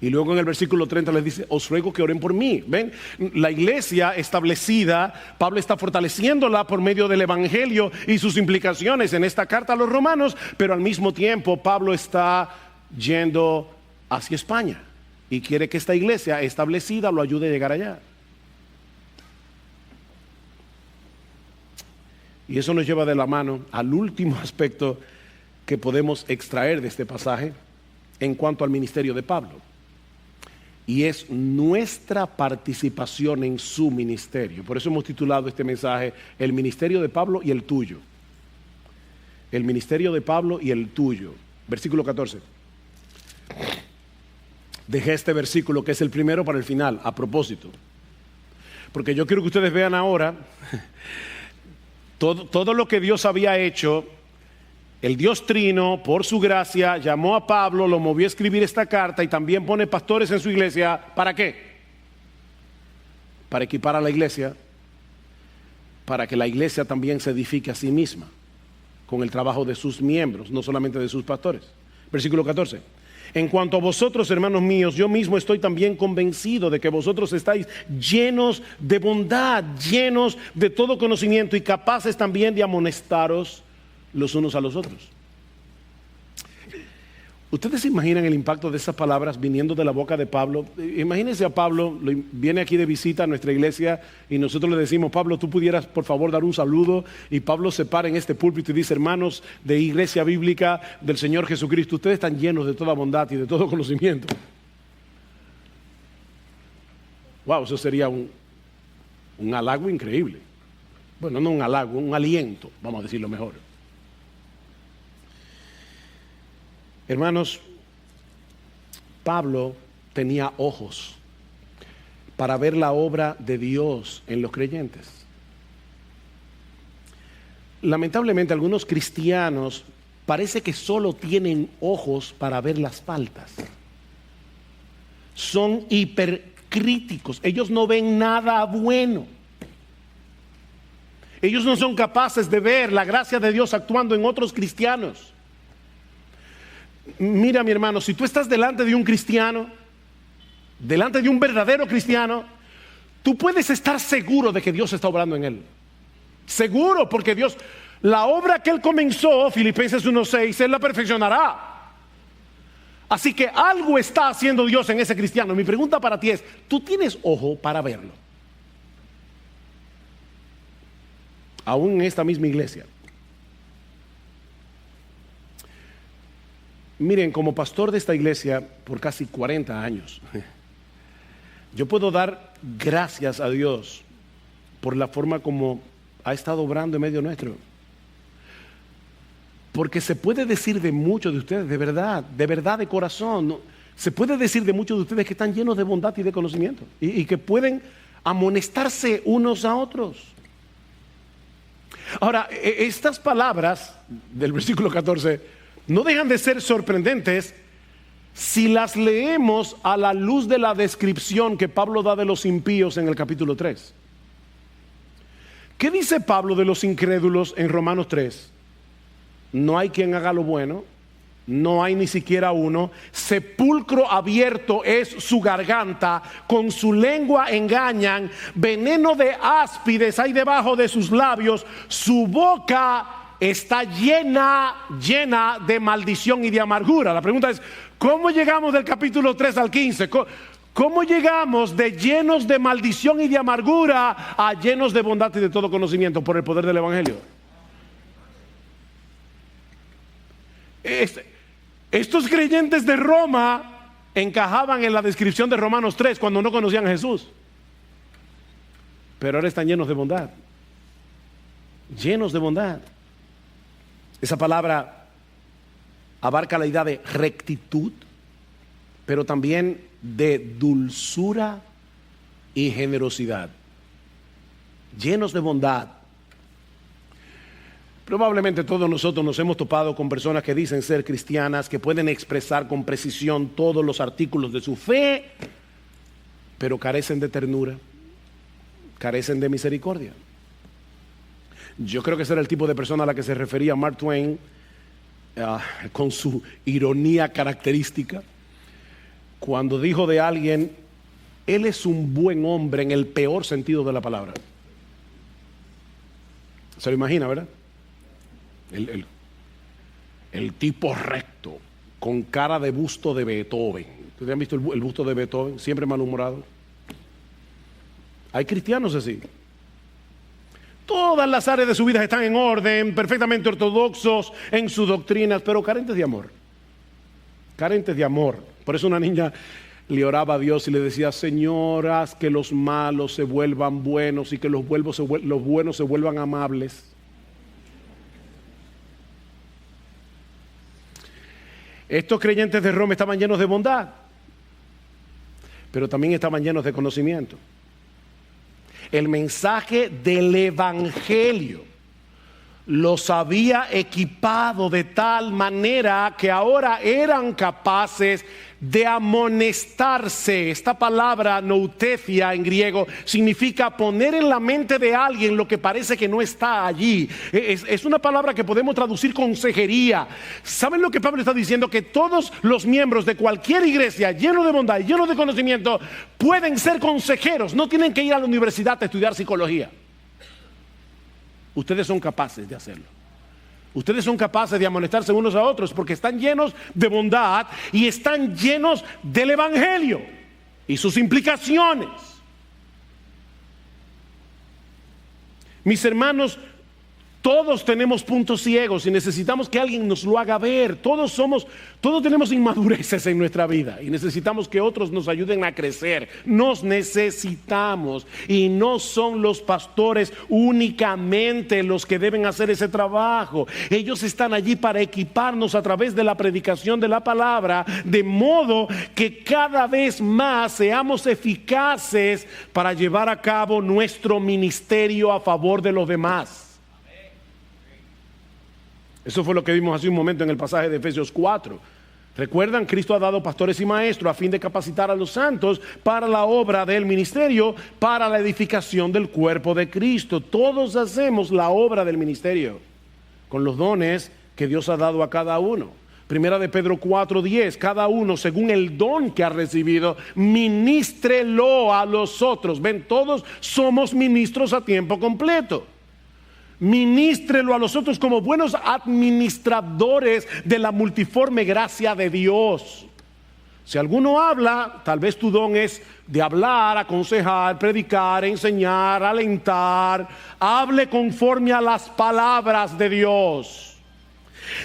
S1: Y luego en el versículo 30 les dice, os ruego que oren por mí. ¿Ven? La iglesia establecida, Pablo está fortaleciéndola por medio del evangelio y sus implicaciones en esta carta a los romanos, pero al mismo tiempo Pablo está yendo hacia España y quiere que esta iglesia establecida lo ayude a llegar allá. Y eso nos lleva de la mano al último aspecto que podemos extraer de este pasaje en cuanto al ministerio de Pablo. Y es nuestra participación en su ministerio. Por eso hemos titulado este mensaje, el ministerio de Pablo y el tuyo. El ministerio de Pablo y el tuyo. Versículo 14. Dejé este versículo que es el primero para el final, a propósito. Porque yo quiero que ustedes vean ahora todo lo que Dios había hecho. El Dios Trino, por su gracia, llamó a Pablo, lo movió a escribir esta carta y también pone pastores en su iglesia. ¿Para qué? Para equipar a la iglesia, para que la iglesia también se edifique a sí misma, con el trabajo de sus miembros, no solamente de sus pastores. Versículo 14. En cuanto a vosotros, hermanos míos, yo mismo estoy también convencido de que vosotros estáis llenos de bondad, llenos de todo conocimiento y capaces también de amonestaros los unos a los otros. ¿Ustedes se imaginan el impacto de esas palabras viniendo de la boca de Pablo? Imagínense a Pablo, viene aquí de visita a nuestra iglesia y nosotros le decimos, Pablo, tú pudieras por favor dar un saludo, y Pablo se para en este púlpito y dice, hermanos de Iglesia Bíblica del Señor Jesucristo, ustedes están llenos de toda bondad y de todo conocimiento. Wow, eso sería un halago increíble. Bueno, no un halago, un aliento, vamos a decirlo mejor. Hermanos, Pablo tenía ojos para ver la obra de Dios en los creyentes. Lamentablemente, algunos cristianos parece que solo tienen ojos para ver las faltas. Son hipercríticos. Ellos no ven nada bueno. Ellos no son capaces de ver la gracia de Dios actuando en otros cristianos. Mira, mi hermano, si tú estás delante de un cristiano, delante de un verdadero cristiano, tú puedes estar seguro de que Dios está obrando en él. Seguro, porque Dios, la obra que Él comenzó, Filipenses 1:6, Él la perfeccionará. Así que algo está haciendo Dios en ese cristiano. Mi pregunta para ti es, ¿tú tienes ojo para verlo? Aún en esta misma iglesia. Miren, como pastor de esta iglesia por casi 40 años, yo puedo dar gracias a Dios por la forma como ha estado obrando en medio nuestro. Porque se puede decir de muchos de ustedes, de verdad de corazón, ¿no? Se puede decir de muchos de ustedes que están llenos de bondad y de conocimiento y que pueden amonestarse unos a otros. Ahora, estas palabras del versículo 14 no dejan de ser sorprendentes si las leemos a la luz de la descripción que Pablo da de los impíos en el capítulo 3. ¿Qué dice Pablo de los incrédulos en Romanos 3? No hay quien haga lo bueno, no hay ni siquiera uno, sepulcro abierto es su garganta, con su lengua engañan, veneno de áspides hay debajo de sus labios, su boca está llena de maldición y de amargura. La pregunta es, ¿cómo llegamos del capítulo 3 al 15? ¿Cómo llegamos de llenos de maldición y de amargura a llenos de bondad y de todo conocimiento? Por el poder del evangelio. Estos creyentes de Roma encajaban en la descripción de Romanos 3 cuando no conocían a Jesús. Pero ahora están llenos de bondad. Llenos de bondad. Esa palabra abarca la idea de rectitud, pero también de dulzura y generosidad. Llenos de bondad. Probablemente todos nosotros nos hemos topado con personas que dicen ser cristianas, que pueden expresar con precisión todos los artículos de su fe, pero carecen de ternura, carecen de misericordia. Yo creo que ese era el tipo de persona a la que se refería Mark Twain con su ironía característica. cuando dijo de alguien, él es un buen hombre en el peor sentido de la palabra. Se lo imagina, ¿verdad? El tipo recto, con cara de busto de Beethoven. ¿Ustedes han visto el busto de Beethoven? Siempre malhumorado. Hay cristianos así. Todas las áreas de su vida están en orden, perfectamente ortodoxos en sus doctrinas, pero carentes de amor. Carentes de amor. Por eso una niña le oraba a Dios y le decía, Señor, haz que los malos se vuelvan buenos y que los buenos se vuelvan amables. Estos creyentes de Roma estaban llenos de bondad, pero también estaban llenos de conocimiento. El mensaje del Evangelio los había equipado de tal manera que ahora eran capaces de amonestarse. Esta palabra noutesia en griego significa poner en la mente de alguien lo que parece que no está allí. Es una palabra que podemos traducir consejería. ¿Saben lo que Pablo está diciendo? Que todos los miembros de cualquier iglesia llenos de bondad y llenos de conocimiento pueden ser consejeros. No tienen que ir a la universidad a estudiar psicología. Ustedes son capaces de hacerlo. Ustedes son capaces de amonestarse unos a otros porque están llenos de bondad y están llenos del Evangelio y sus implicaciones. Mis hermanos, todos tenemos puntos ciegos y necesitamos que alguien nos lo haga ver. Todos tenemos inmadureces en nuestra vida y necesitamos que otros nos ayuden a crecer. Nos necesitamos, y no son los pastores únicamente los que deben hacer ese trabajo. Ellos están allí para equiparnos a través de la predicación de la palabra, de modo que cada vez más seamos eficaces para llevar a cabo nuestro ministerio a favor de los demás. Eso fue lo que vimos hace un momento en el pasaje de Efesios 4. Recuerdan, Cristo ha dado pastores y maestros a fin de capacitar a los santos para la obra del ministerio, para la edificación del cuerpo de Cristo. Todos hacemos la obra del ministerio con los dones que Dios ha dado a cada uno. Primera de Pedro 4:10, cada uno según el don que ha recibido, ministrelo a los otros. Ven, todos somos ministros a tiempo completo. Ministrelo a los otros como buenos administradores de la multiforme gracia de Dios. Si alguno habla, tal vez tu don es de hablar, aconsejar, predicar, enseñar, alentar. Hable conforme a las palabras de Dios.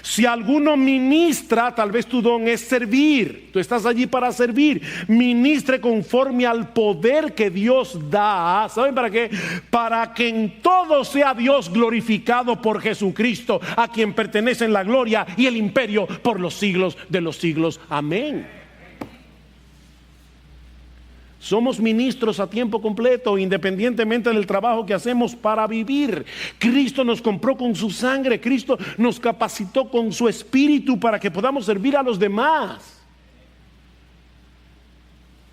S1: Si alguno ministra, tal vez tu don es servir. Tú estás allí para servir. Ministre conforme al poder que Dios da. ¿Saben para qué? Para que en todo sea Dios glorificado por Jesucristo, a quien pertenecen la gloria y el imperio por los siglos de los siglos. Amén. Somos ministros a tiempo completo, independientemente del trabajo que hacemos para vivir. Cristo nos compró con su sangre. Cristo nos capacitó con su espíritu para que podamos servir a los demás.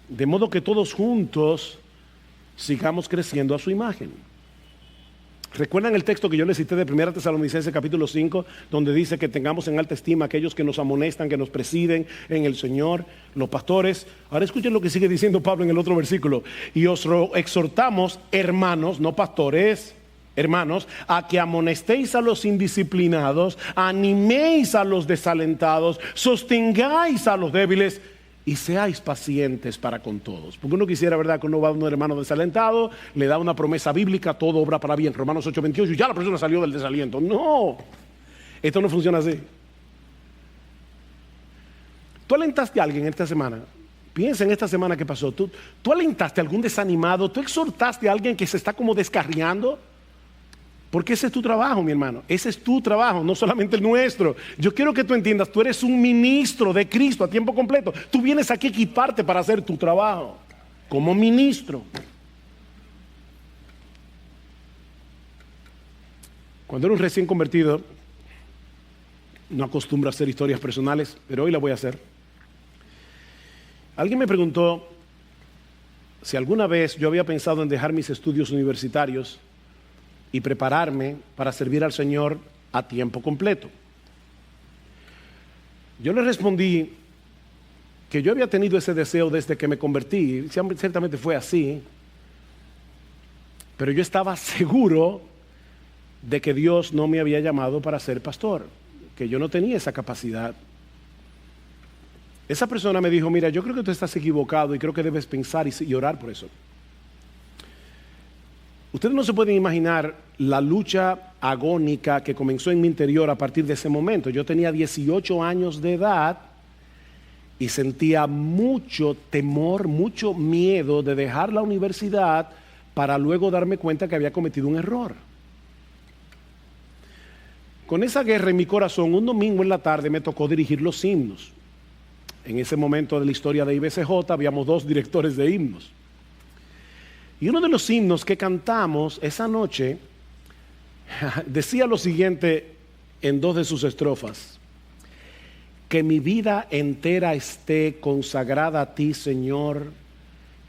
S1: De modo que todos juntos sigamos creciendo a su imagen. ¿Recuerdan el texto que yo les cité de 1 Tesalonicenses capítulo 5, donde dice que tengamos en alta estima aquellos que nos amonestan, que nos presiden en el Señor, los pastores? Ahora escuchen lo que sigue diciendo Pablo en el otro versículo. Y os exhortamos, hermanos, no pastores, hermanos, a que amonestéis a los indisciplinados, animéis a los desalentados, sostengáis a los débiles y seáis pacientes para con todos. Porque uno quisiera, ¿verdad?, que uno va a un hermano desalentado, le da una promesa bíblica, todo obra para bien, Romanos 8:28, y ya la persona salió del desaliento. No, esto no funciona así. Tú alentaste a alguien esta semana. Piensa en esta semana que pasó. Tú alentaste a algún desanimado, tú exhortaste a alguien que se está como descarriando. Porque ese es tu trabajo, mi hermano. Ese es tu trabajo, no solamente el nuestro. Yo quiero que tú entiendas, tú eres un ministro de Cristo a tiempo completo. Tú vienes aquí a equiparte para hacer tu trabajo como ministro. Cuando eres un recién convertido, no acostumbro a hacer historias personales, pero hoy la voy a hacer. Alguien me preguntó si alguna vez yo había pensado en dejar mis estudios universitarios y prepararme para servir al Señor a tiempo completo. Yo le respondí que yo había tenido ese deseo desde que me convertí. Ciertamente fue así, pero yo estaba seguro de que Dios no me había llamado para ser pastor, que yo no tenía esa capacidad. Esa persona me dijo: mira, yo creo que tú estás equivocado y creo que debes pensar y orar por eso. Ustedes no se pueden imaginar la lucha agónica que comenzó en mi interior a partir de ese momento. Yo tenía 18 años de edad y sentía mucho temor, mucho miedo de dejar la universidad para luego darme cuenta que había cometido un error. Con esa guerra en mi corazón, un domingo en la tarde me tocó dirigir los himnos. En ese momento de la historia de IBCJ habíamos 2 directores de himnos. Y uno de los himnos que cantamos esa noche decía lo siguiente en 2 de sus estrofas: que mi vida entera esté consagrada a ti, Señor,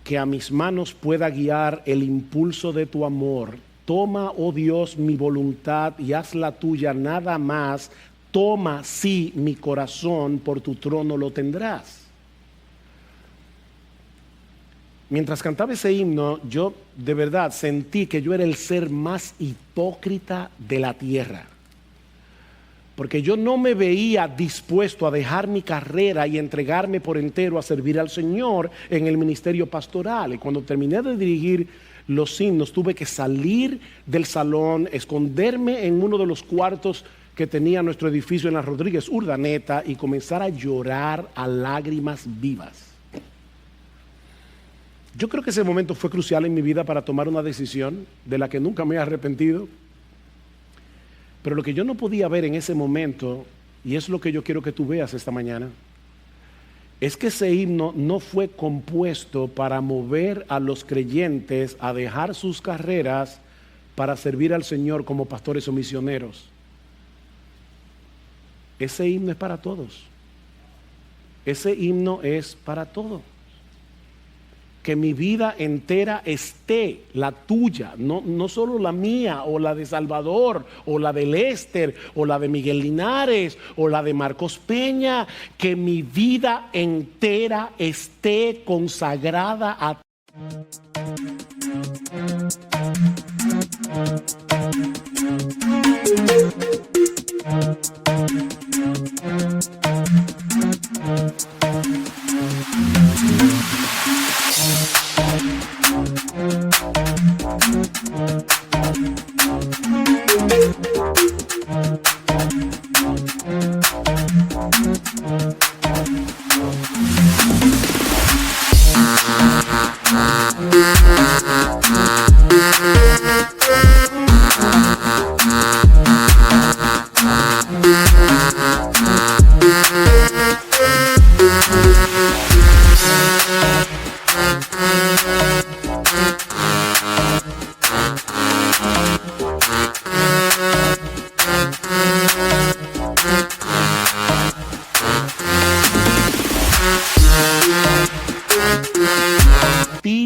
S1: que a mis manos pueda guiar el impulso de tu amor. Toma, oh Dios, mi voluntad y haz la tuya nada más. Toma, sí, mi corazón, por tu trono lo tendrás. Mientras cantaba ese himno, yo de verdad sentí que yo era el ser más hipócrita de la tierra. Porque yo no me veía dispuesto a dejar mi carrera y entregarme por entero a servir al Señor en el ministerio pastoral. Y cuando terminé de dirigir los himnos, tuve que salir del salón, esconderme en uno de los cuartos que tenía nuestro edificio en la Rodríguez Urdaneta y comenzar a llorar a lágrimas vivas. Yo creo que ese momento fue crucial en mi vida para tomar una decisión de la que nunca me he arrepentido. Pero lo que yo no podía ver en ese momento, y es lo que yo quiero que tú veas esta mañana, es que ese himno no fue compuesto para mover a los creyentes a dejar sus carreras para servir al Señor como pastores o misioneros. Ese himno es para todos. Ese himno es para todos. Que mi vida entera esté, la tuya, no solo la mía o la de Salvador o la de Lester o la de Miguel Linares o la de Marcos Peña, que mi vida entera esté consagrada a ti.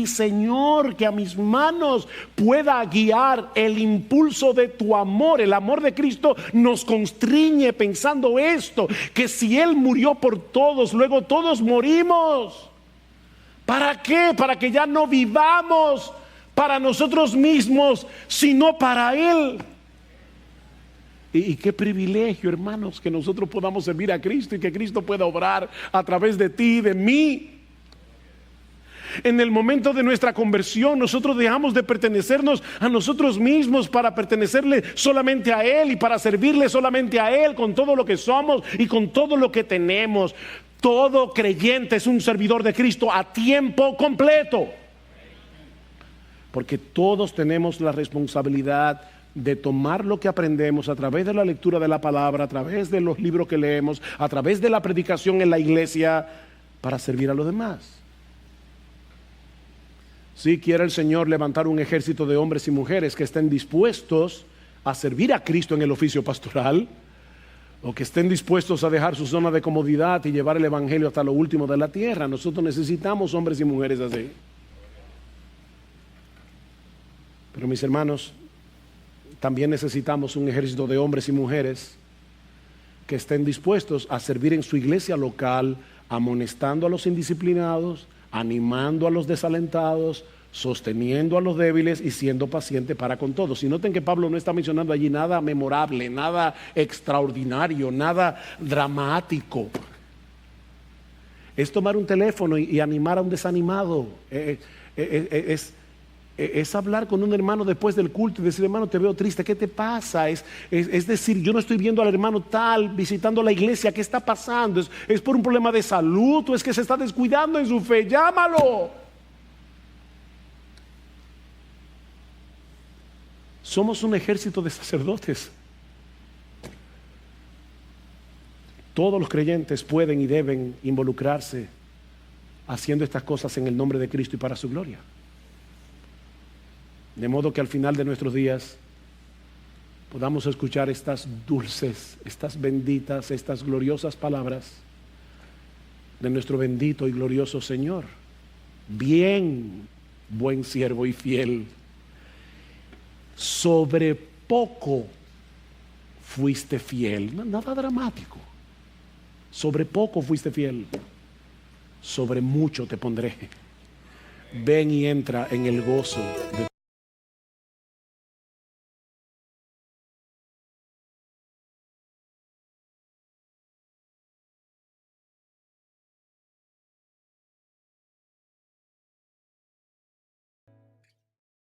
S1: Señor, que a mis manos pueda guiar el impulso de tu amor. El amor de Cristo nos constriñe pensando esto, que si Él murió por todos, luego todos morimos. ¿Para qué? Para que ya no vivamos para nosotros mismos, sino para Él. Y qué privilegio, hermanos, que nosotros podamos servir a Cristo y que Cristo pueda obrar a través de ti y de mí. En el momento de nuestra conversión, nosotros dejamos de pertenecernos a nosotros mismos para pertenecerle solamente a Él y para servirle solamente a Él con todo lo que somos y con todo lo que tenemos. Todo creyente es un servidor de Cristo a tiempo completo. Porque todos tenemos la responsabilidad de tomar lo que aprendemos a través de la lectura de la palabra, a través de los libros que leemos, a través de la predicación en la iglesia, para servir a los demás. Si quiere el Señor levantar un ejército de hombres y mujeres que estén dispuestos a servir a Cristo en el oficio pastoral, o que estén dispuestos a dejar su zona de comodidad y llevar el evangelio hasta lo último de la tierra. Nosotros necesitamos hombres y mujeres así. Pero mis hermanos, también necesitamos un ejército de hombres y mujeres que estén dispuestos a servir en su iglesia local, amonestando a los indisciplinados, animando a los desalentados, sosteniendo a los débiles y siendo paciente para con todos. Y noten que Pablo no está mencionando allí nada memorable, nada extraordinario, nada dramático. Es tomar un teléfono y animar a un desanimado. Es hablar con un hermano después del culto y decir: hermano, te veo triste, ¿qué te pasa? Es decir, yo no estoy viendo al hermano tal visitando la iglesia, ¿qué está pasando? ¿Es por un problema de salud o es que se está descuidando en su fe? Llámalo. Somos un ejército de sacerdotes. Todos los creyentes pueden y deben involucrarse haciendo estas cosas en el nombre de Cristo y para su gloria. De modo que al final de nuestros días podamos escuchar estas dulces, estas benditas, estas gloriosas palabras de nuestro bendito y glorioso Señor. Bien, buen siervo y fiel. Sobre poco fuiste fiel. Nada dramático. Sobre poco fuiste fiel, sobre mucho te pondré. Ven y entra en el gozo de